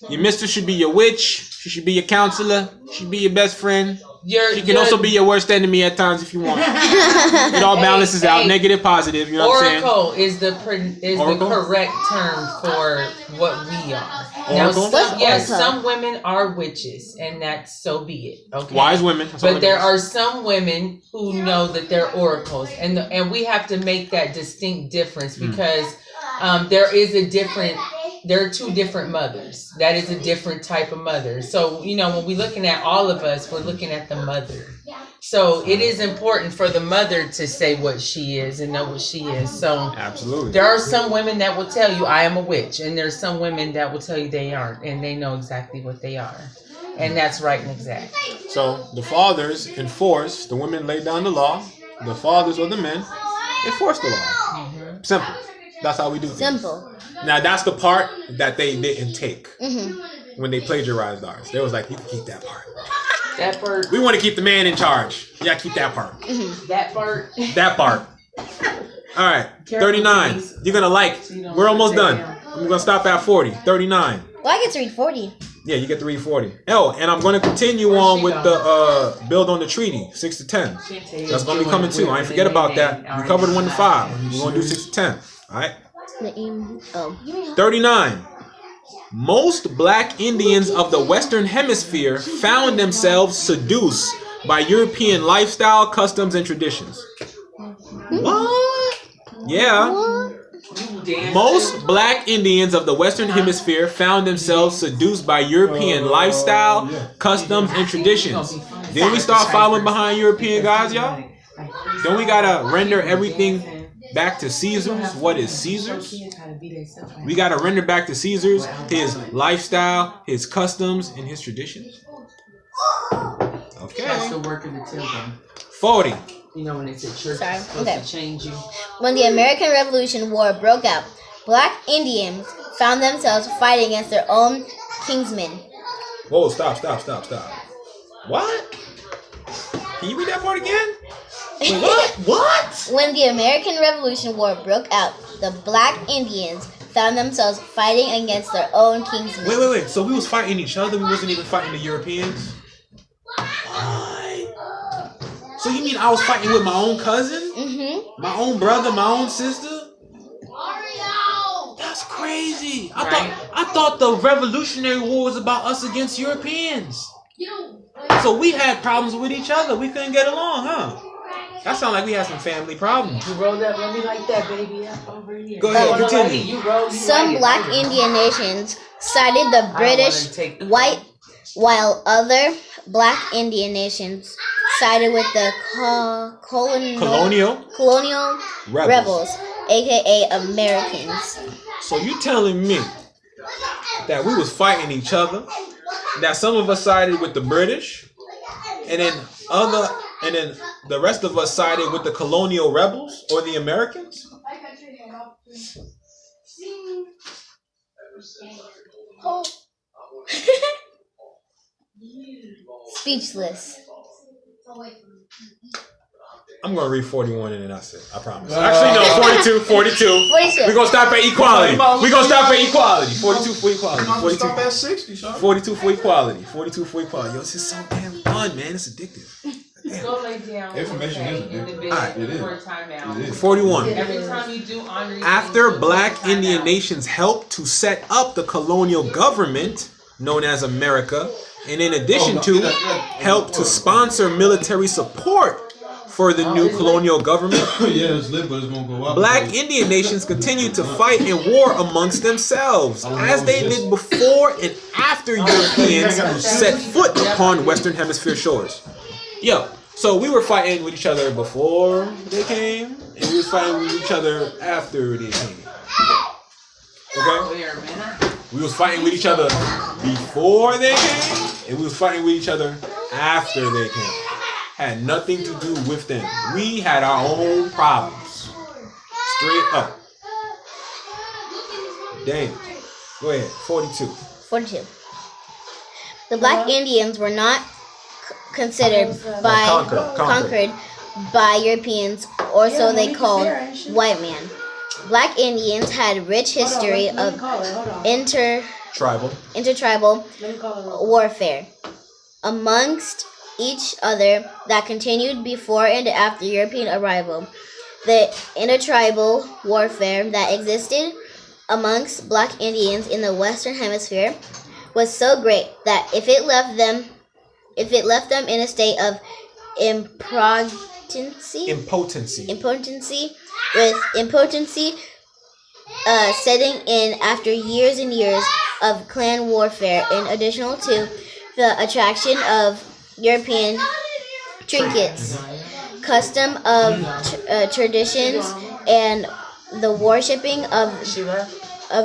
Your mistress should be your witch. She should be your counselor. She should be your best friend. She can also be your worst enemy at times if you want. It all balances out. Hey. Negative, positive. You know what I'm saying? Oracle is the Oracle? correct term for what we are. Now, Oracle? What's oracle? some women are witches, and that's so be it. Okay. Wise women. That's all But it there is. are some women who know that they're oracles, and we have to make that distinct difference because there is a different. There are two different mothers. That is a different type of mother. So when we're looking at all of us, we're looking at the mother. So it is important for the mother to say what she is and know what she is. So Absolutely. there are some women that will tell you I am a witch, and there's some women that will tell you they aren't, and they know exactly what they are, and that's right and exact. So the fathers enforce, the women lay down the law. The fathers or the men enforce the law. Simple. That's how we do things. Simple. Now that's the part that they didn't take Mm-hmm. when they plagiarized ours. They was like, you can keep that part. That part. We want to keep the man in charge. Yeah, keep that part. That part. That part. All right. Careful, 39. please. You're going to like. You don't We're almost want done. to I'm going to stop at 40. 39. Well, I get to read 40. Yeah, you get to read 40. Oh, and I'm going to continue on with the build on the treaty, 6 to 10. That's going to be coming too. I ain't forget about that. We covered 1 to 5. We're going to do 6 to 10. All right. 39. Most black Indians of the Western Hemisphere found themselves seduced by European lifestyle, customs, and traditions. What? Yeah. Most black Indians of the Western Hemisphere found themselves seduced by European lifestyle, customs, and traditions. Then we start following behind European guys, y'all? Then we gotta render everything back to Caesar's. What is Caesar's? We gotta render back to Caesar's his lifestyle, his customs, and his traditions. That's Okay. the work of the children. 40. You know when they say church Sorry, is supposed okay. to change you. When the American Revolution War broke out, black Indians found themselves fighting against their own kingsmen. Whoa, stop. What? Can you read that part again? Wait, what? What? When the American Revolution War broke out, the black Indians found themselves fighting against their own kingsmen. Wait. So we was fighting each other? We wasn't even fighting the Europeans? What? So you mean I was fighting with my own cousin? Mm-hmm. My own brother? My own sister? That's crazy. I thought the Revolutionary War was about us against Europeans. So we had problems with each other. We couldn't get along, huh? That sounds like we had some family problems. You roll that with me like that, baby. Up over here. Go ahead, continue. You roll, you Some like it. black Indian nations sided the I don't British wanna take the- white, while other black Indian nations sided with the colonial rebels, aka Americans. So you telling me that we was fighting each other, that some of us sided with the British, and then the rest of us sided with the colonial rebels or the Americans? Speechless. I'm gonna read 41 and then that's it. I promise. Actually, no, 42. 42. We're gonna stop at equality. We're gonna stop at equality. 42 for equality. I'm gonna stop 42. at 60, Sean. 42 for equality. 42 for equality. Yo, this is so damn fun, man. It's addictive. Go lay down. Information is in the bed Alright, it is. for a timeout. It is. 41. Every time you do honor your After king, black put a Indian timeout. nations helped to set up the colonial government known as America, and in addition to helped to sponsor military support for the new colonial government, Yeah, it's lit, but it's gonna go up. black Indian nations continued to fight in war amongst themselves, as they did before and after Europeans set foot upon Western Hemisphere shores. Yo, so we were fighting with each other before they came, and we was fighting with each other after they came. Okay? Where, man? We was fighting with each other before they came, and we was fighting with each other after they came. Had nothing to do with them. We had our own problems. Straight up. Dang. Go ahead. 42. 42. The black Indians were not considered by Conquered. by Europeans, or so they called white man. Black Indians had rich history of Tribal. intertribal warfare amongst each other that continued before and after European arrival. The intertribal warfare that existed amongst black Indians in the Western Hemisphere was so great that if it left them in a state of impotency setting in after years and years of clan warfare, in addition to the attraction of European trinkets, custom of traditions, and the worshipping of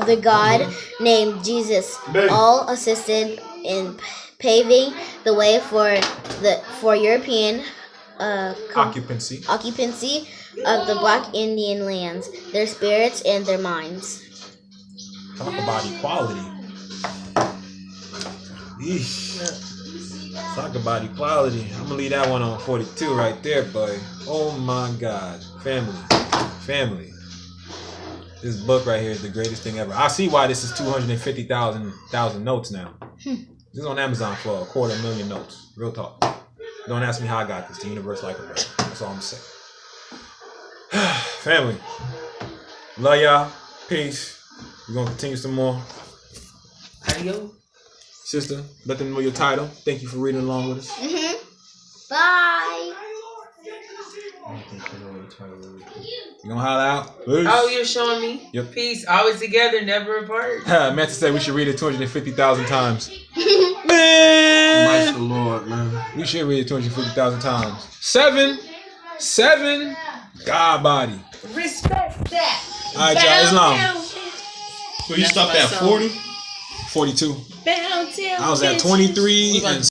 the God named Jesus, all assisted in paving the way for European Occupancy. of the black Indian lands, their spirits and their minds. Talk about equality. Eesh. Talk about equality. I'm gonna leave that one on 42 right there, boy. Oh my God. Family. This book right here is the greatest thing ever. I see why this is 250,000 notes now. This is on Amazon for 250,000 notes. Real talk. Don't ask me how I got this. The universe like it, bro. That's all I'm saying. Family. Love y'all. Peace. We're gonna continue some more. Adios. Sister, let them know your title. Thank you for reading along with us. Bye. You gonna holler out? Peace. Oh, you're showing me? Yep. Peace. Always together, never apart. Matt said we should read it 250,000 times. Mighty Man! the Lord, man. We should read it 250,000 times. 7. God body. Respect that. Alright, y'all. Islam. So you stopped at 40? 42. Bound till I was at 23 and